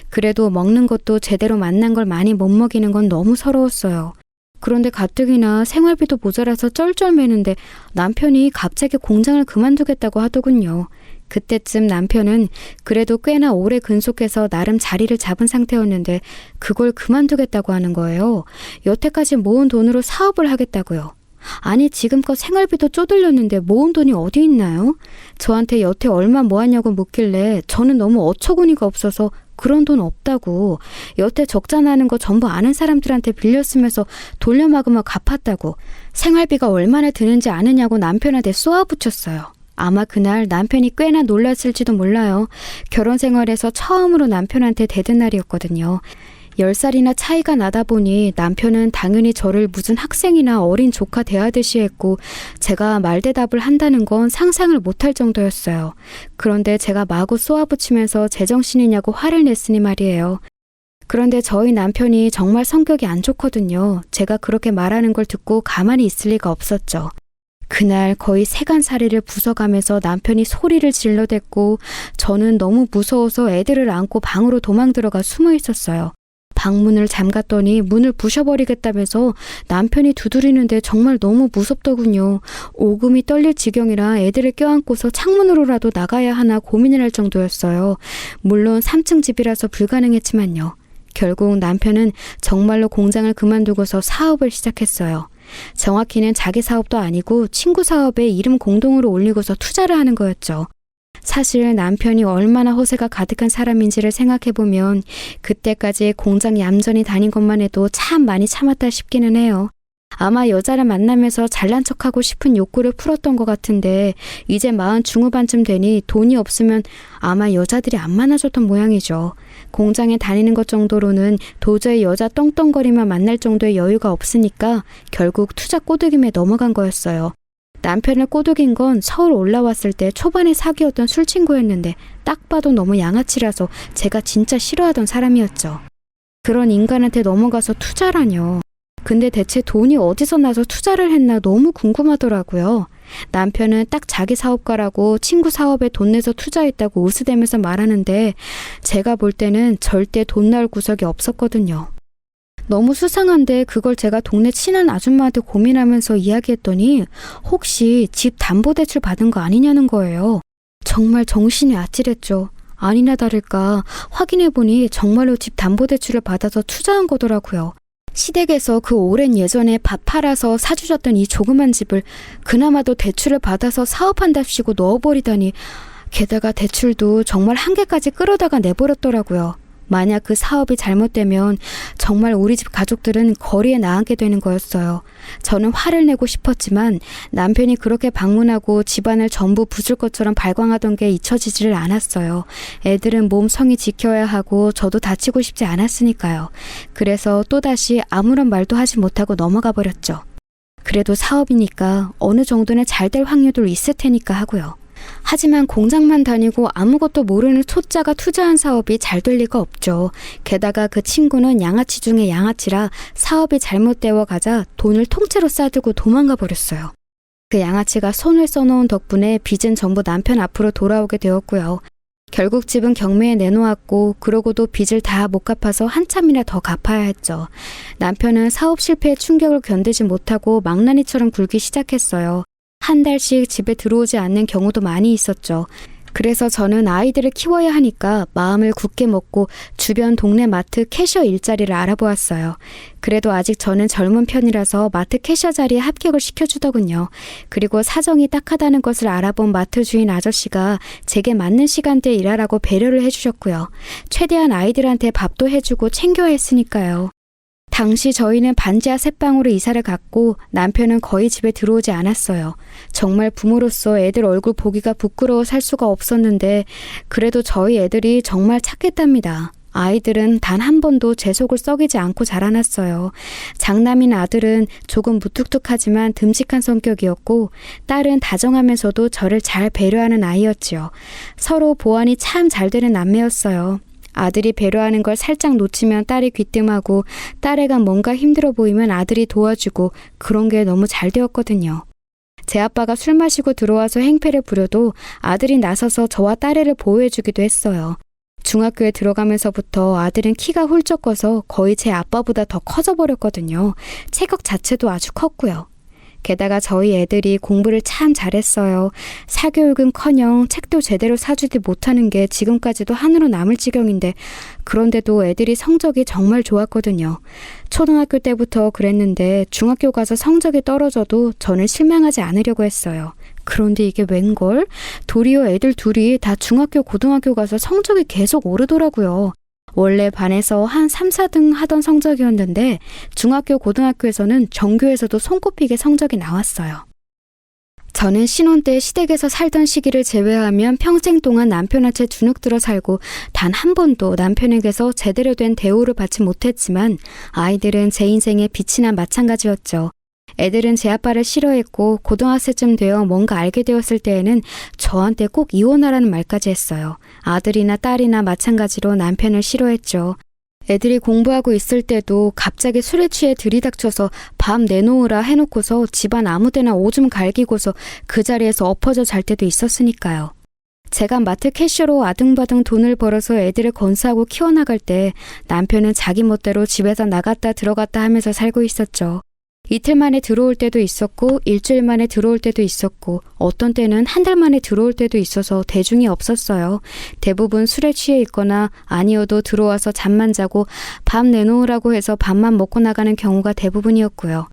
[SPEAKER 2] 그래도 먹는 것도 제대로 만난 걸 많이 못 먹이는 건 너무 서러웠어요. 그런데 가뜩이나 생활비도 모자라서 쩔쩔매는데 남편이 갑자기 공장을 그만두겠다고 하더군요. 그때쯤 남편은 그래도 꽤나 오래 근속해서 나름 자리를 잡은 상태였는데 그걸 그만두겠다고 하는 거예요. 여태까지 모은 돈으로 사업을 하겠다고요. 아니 지금껏 생활비도 쪼들렸는데 모은 돈이 어디 있나요? 저한테 여태 얼마 모았냐고 묻길래 저는 너무 어처구니가 없어서 그런 돈 없다고, 여태 적자 나는 거 전부 아는 사람들한테 빌렸으면서 돌려막으며 갚았다고, 생활비가 얼마나 드는지 아느냐고 남편한테 쏘아붙였어요. 아마 그날 남편이 꽤나 놀랐을지도 몰라요. 결혼 생활에서 처음으로 남편한테 대든 날이었거든요. 10살이나 차이가 나다 보니 남편은 당연히 저를 무슨 학생이나 어린 조카 대하듯이 했고 제가 말대답을 한다는 건 상상을 못할 정도였어요. 그런데 제가 마구 쏘아붙이면서 제정신이냐고 화를 냈으니 말이에요. 그런데 저희 남편이 정말 성격이 안 좋거든요. 제가 그렇게 말하는 걸 듣고 가만히 있을 리가 없었죠. 그날 거의 세간살이를 부숴가면서 남편이 소리를 질러댔고 저는 너무 무서워서 애들을 안고 방으로 도망 들어가 숨어 있었어요. 방문을 잠갔더니 문을 부셔버리겠다면서 남편이 두드리는데 정말 너무 무섭더군요. 오금이 떨릴 지경이라 애들을 껴안고서 창문으로라도 나가야 하나 고민을 할 정도였어요. 물론 3층 집이라서 불가능했지만요. 결국 남편은 정말로 공장을 그만두고서 사업을 시작했어요. 정확히는 자기 사업도 아니고 친구 사업에 이름 공동으로 올리고서 투자를 하는 거였죠. 사실 남편이 얼마나 허세가 가득한 사람인지를 생각해보면 그때까지 공장 얌전히 다닌 것만 해도 참 많이 참았다 싶기는 해요. 아마 여자를 만나면서 잘난 척하고 싶은 욕구를 풀었던 것 같은데 이제 40 중후반쯤 되니 돈이 없으면 아마 여자들이 안 만나줬던 모양이죠. 공장에 다니는 것 정도로는 도저히 여자 떵떵거리만 만날 정도의 여유가 없으니까 결국 투자 꼬드김에 넘어간 거였어요. 남편을 꼬드긴 건 서울 올라왔을 때 초반에 사귀었던 술친구였는데 딱 봐도 너무 양아치라서 제가 진짜 싫어하던 사람이었죠. 그런 인간한테 넘어가서 투자라뇨. 근데 대체 돈이 어디서 나서 투자를 했나 너무 궁금하더라고요. 남편은 딱 자기 사업가라고 친구 사업에 돈 내서 투자했다고 우스대면서 말하는데 제가 볼 때는 절대 돈 나올 구석이 없었거든요. 너무 수상한데 그걸 제가 동네 친한 아줌마한테 고민하면서 이야기했더니 혹시 집 담보대출 받은 거 아니냐는 거예요. 정말 정신이 아찔했죠. 아니나 다를까 확인해보니 정말로 집 담보대출을 받아서 투자한 거더라고요. 시댁에서 그 오랜 예전에 밥 팔아서 사주셨던 이 조그만 집을 그나마도 대출을 받아서 사업한답시고 넣어버리다니 게다가 대출도 정말 한계까지 끌어다가 내버렸더라고요. 만약 그 사업이 잘못되면 정말 우리 집 가족들은 거리에 나앉게 되는 거였어요. 저는 화를 내고 싶었지만 남편이 그렇게 방문하고 집안을 전부 부술 것처럼 발광하던 게 잊혀지지를 않았어요. 애들은 몸 성이 지켜야 하고 저도 다치고 싶지 않았으니까요. 그래서 또다시 아무런 말도 하지 못하고 넘어가 버렸죠. 그래도 사업이니까 어느 정도는 잘 될 확률도 있을 테니까 하고요. 하지만 공장만 다니고 아무것도 모르는 초짜가 투자한 사업이 잘 될 리가 없죠. 게다가 그 친구는 양아치 중에 양아치라 사업이 잘못되어 가자 돈을 통째로 싸들고 도망가 버렸어요. 그 양아치가 손을 써놓은 덕분에 빚은 전부 남편 앞으로 돌아오게 되었고요. 결국 집은 경매에 내놓았고 그러고도 빚을 다 못 갚아서 한참이나 더 갚아야 했죠. 남편은 사업 실패의 충격을 견디지 못하고 망나니처럼 굴기 시작했어요. 한 달씩 집에 들어오지 않는 경우도 많이 있었죠. 그래서 저는 아이들을 키워야 하니까 마음을 굳게 먹고 주변 동네 마트 캐셔 일자리를 알아보았어요. 그래도 아직 저는 젊은 편이라서 마트 캐셔 자리에 합격을 시켜주더군요. 그리고 사정이 딱하다는 것을 알아본 마트 주인 아저씨가 제게 맞는 시간대에 일하라고 배려를 해주셨고요. 최대한 아이들한테 밥도 해주고 챙겨야 했으니까요. 당시 저희는 반지하 새방으로 이사를 갔고 남편은 거의 집에 들어오지 않았어요. 정말 부모로서 애들 얼굴 보기가 부끄러워 살 수가 없었는데 그래도 저희 애들이 정말 착했답니다. 아이들은 단 한 번도 제 속을 썩이지 않고 자라났어요. 장남인 아들은 조금 무뚝뚝하지만 듬직한 성격이었고 딸은 다정하면서도 저를 잘 배려하는 아이였지요. 서로 보완이 참 잘 되는 남매였어요. 아들이 배려하는 걸 살짝 놓치면 딸이 귀뜸하고 딸애가 뭔가 힘들어 보이면 아들이 도와주고 그런 게 너무 잘 되었거든요. 제 아빠가 술 마시고 들어와서 행패를 부려도 아들이 나서서 저와 딸애를 보호해주기도 했어요. 중학교에 들어가면서부터 아들은 키가 훌쩍 커서 거의 제 아빠보다 더 커져버렸거든요. 체격 자체도 아주 컸고요. 게다가 저희 애들이 공부를 참 잘했어요. 사교육은커녕 책도 제대로 사주지 못하는 게 지금까지도 한으로 남을 지경인데 그런데도 애들이 성적이 정말 좋았거든요. 초등학교 때부터 그랬는데 중학교 가서 성적이 떨어져도 저는 실망하지 않으려고 했어요. 그런데 이게 웬걸? 도리어 애들 둘이 다 중학교, 고등학교 가서 성적이 계속 오르더라고요. 원래 반에서 한 3, 4등 하던 성적이었는데 중학교, 고등학교에서는 전교에서도 손꼽히게 성적이 나왔어요. 저는 신혼 때 시댁에서 살던 시기를 제외하면 평생 동안 남편한테 주눅들어 살고 단 한 번도 남편에게서 제대로 된 대우를 받지 못했지만 아이들은 제 인생의 빛이나 마찬가지였죠. 애들은 제 아빠를 싫어했고 고등학생쯤 되어 뭔가 알게 되었을 때에는 저한테 꼭 이혼하라는 말까지 했어요. 아들이나 딸이나 마찬가지로 남편을 싫어했죠. 애들이 공부하고 있을 때도 갑자기 술에 취해 들이닥쳐서 밤 내놓으라 해놓고서 집안 아무데나 오줌 갈기고서 그 자리에서 엎어져 잘 때도 있었으니까요. 제가 마트 캐셔로 아등바등 돈을 벌어서 애들을 건사하고 키워나갈 때 남편은 자기 멋대로 집에서 나갔다 들어갔다 하면서 살고 있었죠. 이틀 만에 들어올 때도 있었고 일주일 만에 들어올 때도 있었고 어떤 때는 한 달 만에 들어올 때도 있어서 대중이 없었어요. 대부분 술에 취해 있거나 아니어도 들어와서 잠만 자고 밥 내놓으라고 해서 밥만 먹고 나가는 경우가 대부분이었고요.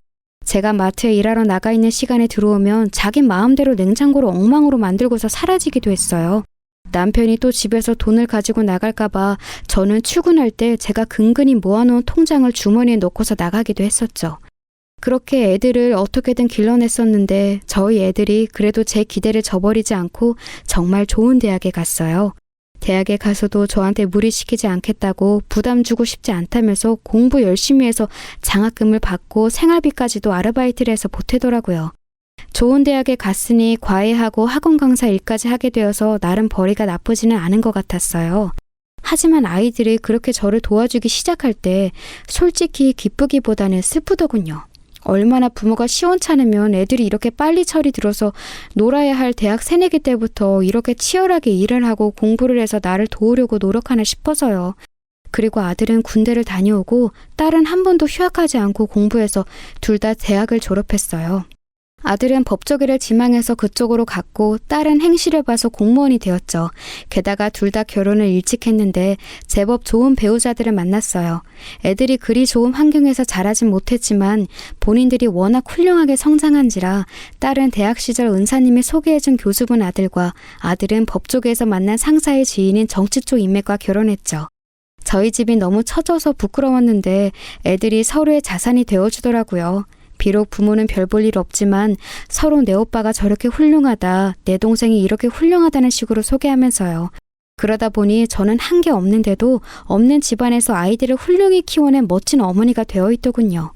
[SPEAKER 2] 제가 마트에 일하러 나가 있는 시간에 들어오면 자기 마음대로 냉장고를 엉망으로 만들고서 사라지기도 했어요. 남편이 또 집에서 돈을 가지고 나갈까봐 저는 출근할 때 제가 근근히 모아놓은 통장을 주머니에 넣고서 나가기도 했었죠. 그렇게 애들을 어떻게든 길러냈었는데 저희 애들이 그래도 제 기대를 저버리지 않고 정말 좋은 대학에 갔어요. 대학에 가서도 저한테 무리시키지 않겠다고 부담 주고 싶지 않다면서 공부 열심히 해서 장학금을 받고 생활비까지도 아르바이트를 해서 보태더라고요. 좋은 대학에 갔으니 과외하고 학원 강사 일까지 하게 되어서 나름 벌이가 나쁘지는 않은 것 같았어요. 하지만 아이들이 그렇게 저를 도와주기 시작할 때 솔직히 기쁘기보다는 슬프더군요. 얼마나 부모가 시원찮으면 애들이 이렇게 빨리 철이 들어서 놀아야 할 대학 새내기 때부터 이렇게 치열하게 일을 하고 공부를 해서 나를 도우려고 노력하나 싶어서요. 그리고 아들은 군대를 다녀오고 딸은 한 번도 휴학하지 않고 공부해서 둘 다 대학을 졸업했어요. 아들은 법조계를 지망해서 그쪽으로 갔고 딸은 행시를 봐서 공무원이 되었죠. 게다가 둘 다 결혼을 일찍 했는데 제법 좋은 배우자들을 만났어요. 애들이 그리 좋은 환경에서 자라진 못했지만 본인들이 워낙 훌륭하게 성장한지라 딸은 대학 시절 은사님이 소개해준 교수분 아들과 아들은 법조계에서 만난 상사의 지인인 정치 쪽 인맥과 결혼했죠. 저희 집이 너무 처져서 부끄러웠는데 애들이 서로의 자산이 되어주더라고요. 비록 부모는 별 볼 일 없지만 서로 내 오빠가 저렇게 훌륭하다, 내 동생이 이렇게 훌륭하다는 식으로 소개하면서요. 그러다 보니 저는 한 게 없는데도 없는 집안에서 아이들을 훌륭히 키워낸 멋진 어머니가 되어 있더군요.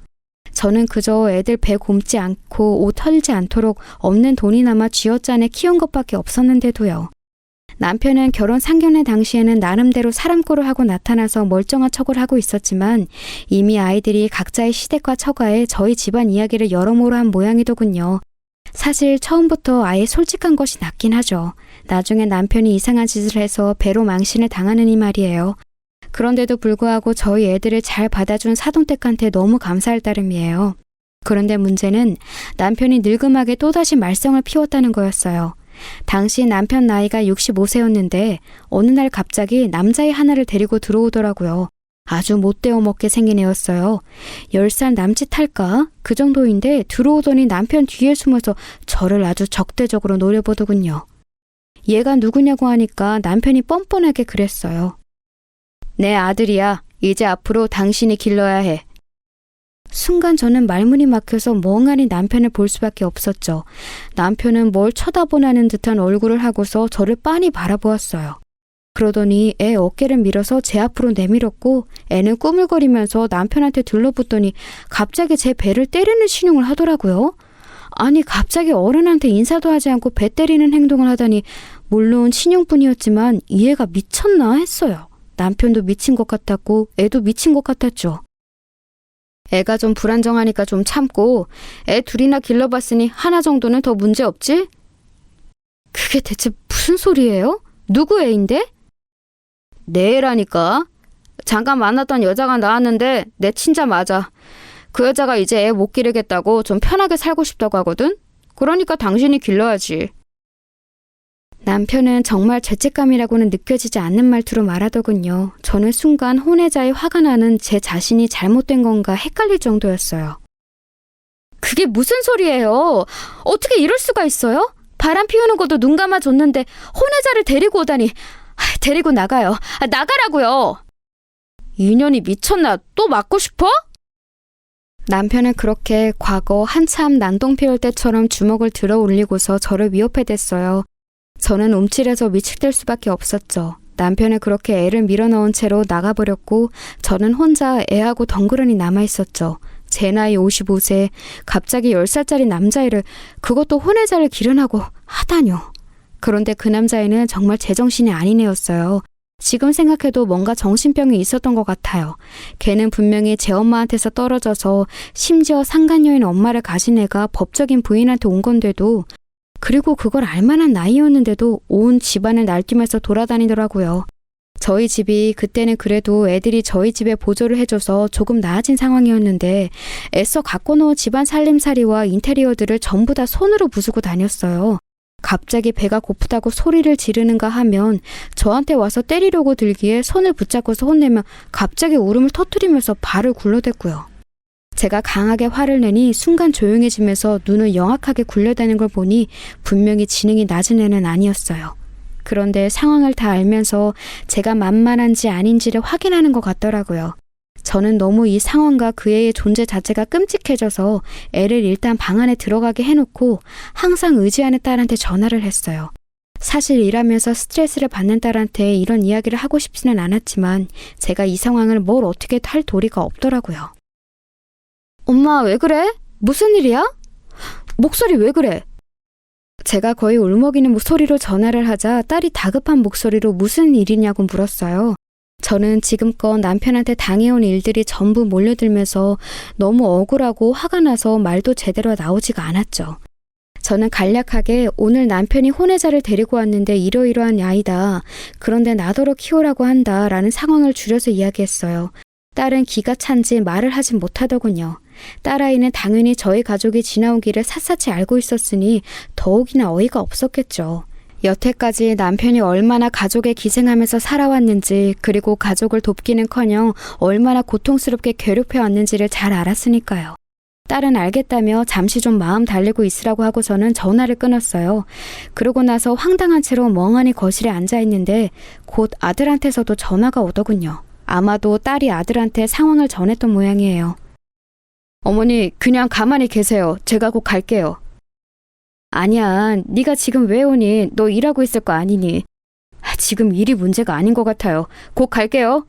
[SPEAKER 2] 저는 그저 애들 배 굼지 않고 옷 털지 않도록 없는 돈이나마 쥐어짜내 키운 것밖에 없었는데도요. 남편은 결혼 상견례 당시에는 나름대로 사람꼴을 하고 나타나서 멀쩡한 척을 하고 있었지만 이미 아이들이 각자의 시댁과 처가에 저희 집안 이야기를 여러모로 한 모양이더군요. 사실 처음부터 아예 솔직한 것이 낫긴 하죠. 나중에 남편이 이상한 짓을 해서 배로 망신을 당하느니 말이에요. 그런데도 불구하고 저희 애들을 잘 받아준 사돈댁한테 너무 감사할 따름이에요. 그런데 문제는 남편이 늙음하게 또다시 말썽을 피웠다는 거였어요. 당시 남편 나이가 65세였는데 어느 날 갑자기 남자애 하나를 데리고 들어오더라고요. 아주 못되어 먹게 생긴 애였어요. 10살 남짓할까? 그 정도인데 들어오더니 남편 뒤에 숨어서 저를 아주 적대적으로 노려보더군요. 얘가 누구냐고 하니까 남편이 뻔뻔하게 그랬어요. 내 아들이야. 이제 앞으로 당신이 길러야 해. 순간 저는 말문이 막혀서 멍하니 남편을 볼 수밖에 없었죠. 남편은 뭘 쳐다보라는 듯한 얼굴을 하고서 저를 빤히 바라보았어요. 그러더니 애 어깨를 밀어서 제 앞으로 내밀었고 애는 꾸물거리면서 남편한테 들러붙더니 갑자기 제 배를 때리는 신용을 하더라고요. 아니 갑자기 어른한테 인사도 하지 않고 배 때리는 행동을 하다니 물론 신용뿐이었지만 이 애가 미쳤나 했어요. 남편도 미친 것 같았고 애도 미친 것 같았죠. 애가 좀 불안정하니까 좀 참고 애 둘이나 길러봤으니 하나 정도는 더 문제 없지? 그게 대체 무슨 소리예요? 누구 애인데? 내 애라니까. 잠깐 만났던 여자가 나왔는데 내 친자 맞아. 그 여자가 이제 애 못 기르겠다고 좀 편하게 살고 싶다고 하거든? 그러니까 당신이 길러야지. 남편은 정말 죄책감이라고는 느껴지지 않는 말투로 말하더군요. 저는 순간 혼외자의 화가 나는 제 자신이 잘못된 건가 헷갈릴 정도였어요. 그게 무슨 소리예요? 어떻게 이럴 수가 있어요? 바람 피우는 것도 눈 감아줬는데 혼외자를 데리고 오다니. 데리고 나가요. 나가라고요. 인연이 미쳤나? 또 맞고 싶어? 남편은 그렇게 과거 한참 난동 피울 때처럼 주먹을 들어 올리고서 저를 위협해댔어요. 저는 움찔해서 위축될 수밖에 없었죠. 남편은 그렇게 애를 밀어넣은 채로 나가버렸고 저는 혼자 애하고 덩그러니 남아있었죠. 제 나이 55세, 갑자기 10살짜리 남자애를 그것도 혼외자를 기른하고 하다뇨. 그런데 그 남자애는 정말 제정신이 아닌 애였어요. 지금 생각해도 뭔가 정신병이 있었던 것 같아요. 걔는 분명히 제 엄마한테서 떨어져서 심지어 상간녀인 엄마를 가진 애가 법적인 부인한테 온 건데도 그리고 그걸 알만한 나이였는데도 온 집안을 날뛰면서 돌아다니더라고요. 저희 집이 그때는 그래도 애들이 저희 집에 보조를 해줘서 조금 나아진 상황이었는데 애써 갖고 놓은 집안 살림살이와 인테리어들을 전부 다 손으로 부수고 다녔어요. 갑자기 배가 고프다고 소리를 지르는가 하면 저한테 와서 때리려고 들기에 손을 붙잡고서 혼내면 갑자기 울음을 터뜨리면서 발을 굴러댔고요. 제가 강하게 화를 내니 순간 조용해지면서 눈을 영악하게 굴려대는 걸 보니 분명히 지능이 낮은 애는 아니었어요. 그런데 상황을 다 알면서 제가 만만한지 아닌지를 확인하는 것 같더라고요. 저는 너무 이 상황과 그 애의 존재 자체가 끔찍해져서 애를 일단 방 안에 들어가게 해놓고 항상 의지하는 딸한테 전화를 했어요. 사실 일하면서 스트레스를 받는 딸한테 이런 이야기를 하고 싶지는 않았지만 제가 이 상황을 뭘 어떻게 할 도리가 없더라고요. 엄마, 왜 그래? 무슨 일이야? 목소리 왜 그래? 제가 거의 울먹이는 소리로 전화를 하자 딸이 다급한 목소리로 무슨 일이냐고 물었어요. 저는 지금껏 남편한테 당해온 일들이 전부 몰려들면서 너무 억울하고 화가 나서 말도 제대로 나오지가 않았죠. 저는 간략하게 오늘 남편이 혼외자를 데리고 왔는데 이러이러한 아이다. 그런데 나더러 키우라고 한다. 라는 상황을 줄여서 이야기했어요. 딸은 기가 찬지 말을 하진 못하더군요. 딸아이는 당연히 저희 가족이 지나온 길을 샅샅이 알고 있었으니 더욱이나 어이가 없었겠죠. 여태까지 남편이 얼마나 가족에 기생하면서 살아왔는지 그리고 가족을 돕기는커녕 얼마나 고통스럽게 괴롭혀왔는지를 잘 알았으니까요. 딸은 알겠다며 잠시 좀 마음 달래고 있으라고 하고서는 전화를 끊었어요. 그러고 나서 황당한 채로 멍하니 거실에 앉아있는데 곧 아들한테서도 전화가 오더군요. 아마도 딸이 아들한테 상황을 전했던 모양이에요. 어머니, 그냥 가만히 계세요. 제가 곧 갈게요. 아니야, 네가 지금 왜 오니? 너 일하고 있을 거 아니니? 지금 일이 문제가 아닌 것 같아요. 곧 갈게요.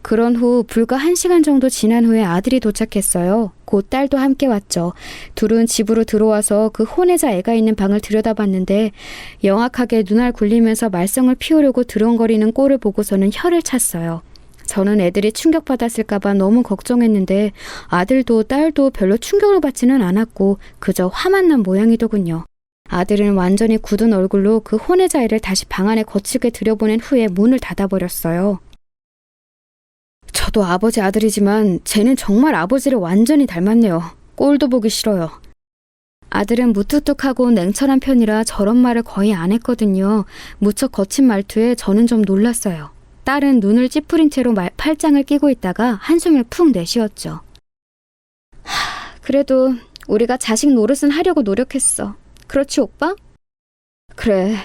[SPEAKER 2] 그런 후 불과 1시간 정도 지난 후에 아들이 도착했어요. 곧 딸도 함께 왔죠. 둘은 집으로 들어와서 그 혼외자 애가 있는 방을 들여다봤는데 영악하게 눈알 굴리면서 말썽을 피우려고 드렁거리는 꼴을 보고서는 혀를 찼어요. 저는 애들이 충격받았을까봐 너무 걱정했는데 아들도 딸도 별로 충격을 받지는 않았고 그저 화만 난 모양이더군요. 아들은 완전히 굳은 얼굴로 그 혼외자 애를 다시 방 안에 거칠게 들여보낸 후에 문을 닫아버렸어요. 저도 아버지 아들이지만 쟤는 정말 아버지를 완전히 닮았네요. 꼴도 보기 싫어요. 아들은 무뚝뚝하고 냉철한 편이라 저런 말을 거의 안 했거든요. 무척 거친 말투에 저는 좀 놀랐어요. 딸은 눈을 찌푸린 채로 팔짱을 끼고 있다가 한숨을 푹 내쉬었죠. 그래도 우리가 자식 노릇은 하려고 노력했어. 그렇지, 오빠? 그래.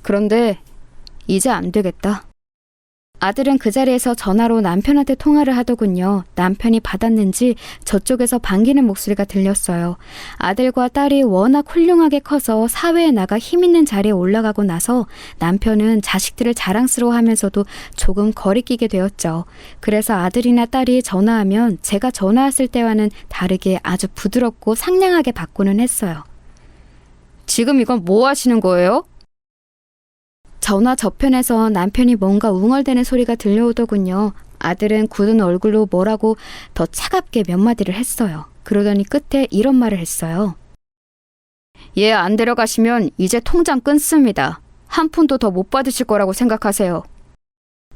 [SPEAKER 2] 그런데 이제 안 되겠다. 아들은 그 자리에서 전화로 남편한테 통화를 하더군요. 남편이 받았는지 저쪽에서 반기는 목소리가 들렸어요. 아들과 딸이 워낙 훌륭하게 커서 사회에 나가 힘있는 자리에 올라가고 나서 남편은 자식들을 자랑스러워하면서도 조금 거리끼게 되었죠. 그래서 아들이나 딸이 전화하면 제가 전화했을 때와는 다르게 아주 부드럽고 상냥하게 받고는 했어요. 지금 이건 뭐 하시는 거예요? 전화 저편에서 남편이 뭔가 웅얼대는 소리가 들려오더군요. 아들은 굳은 얼굴로 뭐라고 더 차갑게 몇 마디를 했어요. 그러더니 끝에 이런 말을 했어요. 얘 안 데려가시면 이제 통장 끊습니다. 한 푼도 더 못 받으실 거라고 생각하세요.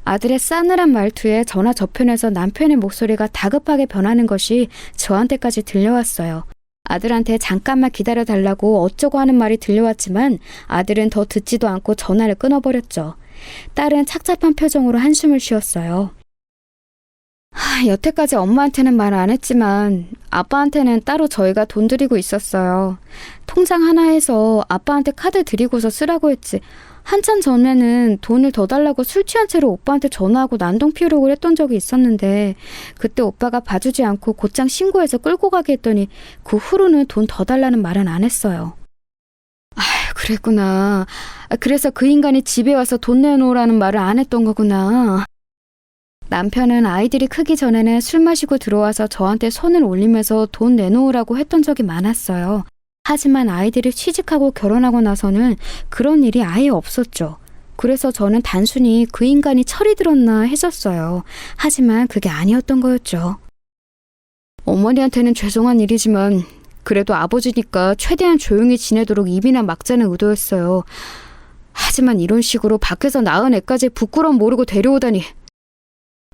[SPEAKER 2] 아들의 싸늘한 말투에 전화 저편에서 남편의 목소리가 다급하게 변하는 것이 저한테까지 들려왔어요. 아들한테 잠깐만 기다려달라고 어쩌고 하는 말이 들려왔지만 아들은 더 듣지도 않고 전화를 끊어버렸죠. 딸은 착잡한 표정으로 한숨을 쉬었어요. 여태까지 엄마한테는 말 안 했지만 아빠한테는 따로 저희가 돈 드리고 있었어요. 통장 하나 해서 아빠한테 카드 드리고서 쓰라고 했지. 한참 전에는 돈을 더 달라고 술 취한 채로 오빠한테 전화하고 난동 피우려고 했던 적이 있었는데 그때 오빠가 봐주지 않고 곧장 신고해서 끌고 가게 했더니 그 후로는 돈 더 달라는 말은 안 했어요. 그랬구나. 그래서 그 인간이 집에 와서 돈 내놓으라는 말을 안 했던 거구나. 남편은 아이들이 크기 전에는 술 마시고 들어와서 저한테 손을 올리면서 돈 내놓으라고 했던 적이 많았어요. 하지만 아이들이 취직하고 결혼하고 나서는 그런 일이 아예 없었죠. 그래서 저는 단순히 그 인간이 철이 들었나 했었어요. 하지만 그게 아니었던 거였죠. 어머니한테는 죄송한 일이지만 그래도 아버지니까 최대한 조용히 지내도록 입이나 막자는 의도였어요. 하지만 이런 식으로 밖에서 낳은 애까지 부끄러움 모르고 데려오다니.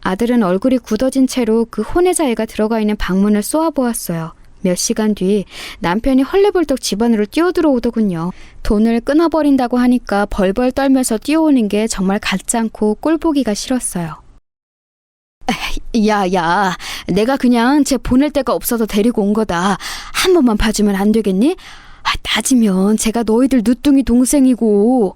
[SPEAKER 2] 아들은 얼굴이 굳어진 채로 그 혼외자 애가 들어가 있는 방문을 쏘아보았어요. 몇 시간 뒤 남편이 헐레벌떡 집 안으로 뛰어들어오더군요. 돈을 끊어버린다고 하니까 벌벌 떨면서 뛰어오는 게 정말 같지 않고 꼴보기가 싫었어요. 야, 내가 그냥 쟤 보낼 데가 없어서 데리고 온 거다. 한 번만 봐주면 안 되겠니? 따지면 제가 너희들 늦둥이 동생이고.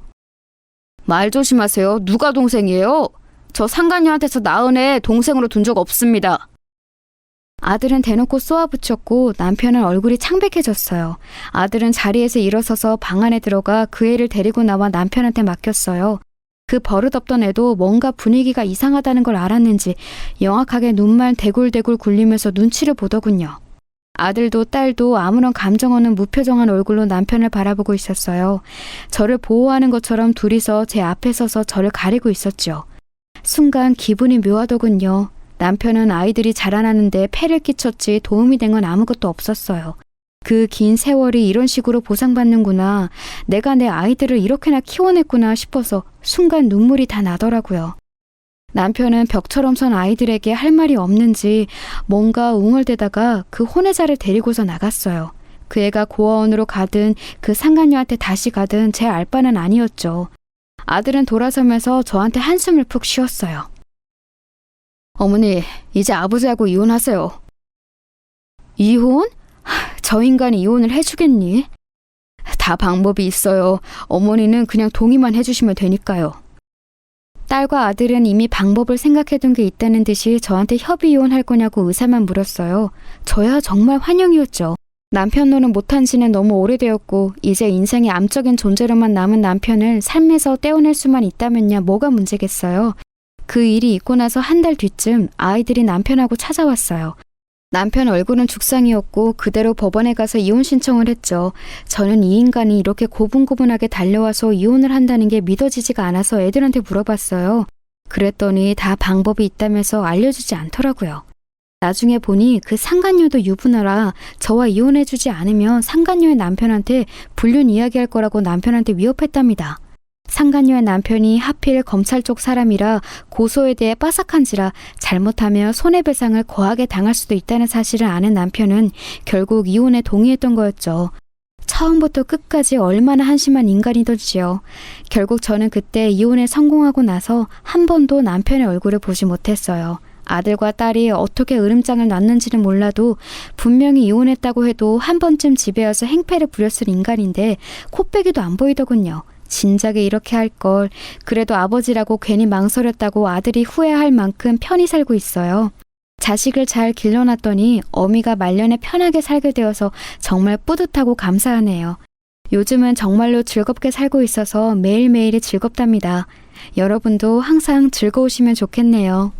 [SPEAKER 2] 말 조심하세요. 누가 동생이에요? 저 상간녀한테서 낳은 애 동생으로 둔 적 없습니다. 아들은 대놓고 쏘아붙였고 남편은 얼굴이 창백해졌어요. 아들은 자리에서 일어서서 방 안에 들어가 그 애를 데리고 나와 남편한테 맡겼어요. 그 버릇없던 애도 뭔가 분위기가 이상하다는 걸 알았는지 영악하게 눈만 대굴대굴 굴리면서 눈치를 보더군요. 아들도 딸도 아무런 감정 없는 무표정한 얼굴로 남편을 바라보고 있었어요. 저를 보호하는 것처럼 둘이서 제 앞에 서서 저를 가리고 있었죠. 순간 기분이 묘하더군요. 남편은 아이들이 자라나는데 폐를 끼쳤지 도움이 된 건 아무것도 없었어요. 그 긴 세월이 이런 식으로 보상받는구나. 내가 내 아이들을 이렇게나 키워냈구나 싶어서 순간 눈물이 다 나더라고요. 남편은 벽처럼 선 아이들에게 할 말이 없는지 뭔가 웅얼대다가 그 혼외자를 데리고서 나갔어요. 그 애가 고아원으로 가든 그 상간녀한테 다시 가든 제 알 바는 아니었죠. 아들은 돌아서면서 저한테 한숨을 푹 쉬었어요. 어머니, 이제 아버지하고 이혼하세요. 이혼? 저 인간이 이혼을 해주겠니? 다 방법이 있어요. 어머니는 그냥 동의만 해주시면 되니까요. 딸과 아들은 이미 방법을 생각해둔 게 있다는 듯이 저한테 협의 이혼할 거냐고 의사만 물었어요. 저야 정말 환영이었죠. 남편 노릇 못한 지는 너무 오래되었고 이제 인생의 암적인 존재로만 남은 남편을 삶에서 떼어낼 수만 있다면야 뭐가 문제겠어요. 그 일이 있고 나서 한 달 뒤쯤 아이들이 남편하고 찾아왔어요. 남편 얼굴은 죽상이었고 그대로 법원에 가서 이혼 신청을 했죠. 저는 이 인간이 이렇게 고분고분하게 달려와서 이혼을 한다는 게 믿어지지가 않아서 애들한테 물어봤어요. 그랬더니 다 방법이 있다면서 알려주지 않더라고요. 나중에 보니 그 상간녀도 유부녀라 저와 이혼해주지 않으면 상간녀의 남편한테 불륜 이야기할 거라고 남편한테 위협했답니다. 상간녀의 남편이 하필 검찰 쪽 사람이라 고소에 대해 빠삭한지라 잘못하면 손해배상을 거하게 당할 수도 있다는 사실을 아는 남편은 결국 이혼에 동의했던 거였죠. 처음부터 끝까지 얼마나 한심한 인간이던지요. 결국 저는 그때 이혼에 성공하고 나서 한 번도 남편의 얼굴을 보지 못했어요. 아들과 딸이 어떻게 으름장을 놨는지는 몰라도 분명히 이혼했다고 해도 한 번쯤 집에 와서 행패를 부렸을 인간인데 코빼기도 안 보이더군요. 진작에 이렇게 할 걸. 그래도 아버지라고 괜히 망설였다고 아들이 후회할 만큼 편히 살고 있어요. 자식을 잘 길러놨더니 어미가 말년에 편하게 살게 되어서 정말 뿌듯하고 감사하네요. 요즘은 정말로 즐겁게 살고 있어서 매일매일이 즐겁답니다. 여러분도 항상 즐거우시면 좋겠네요.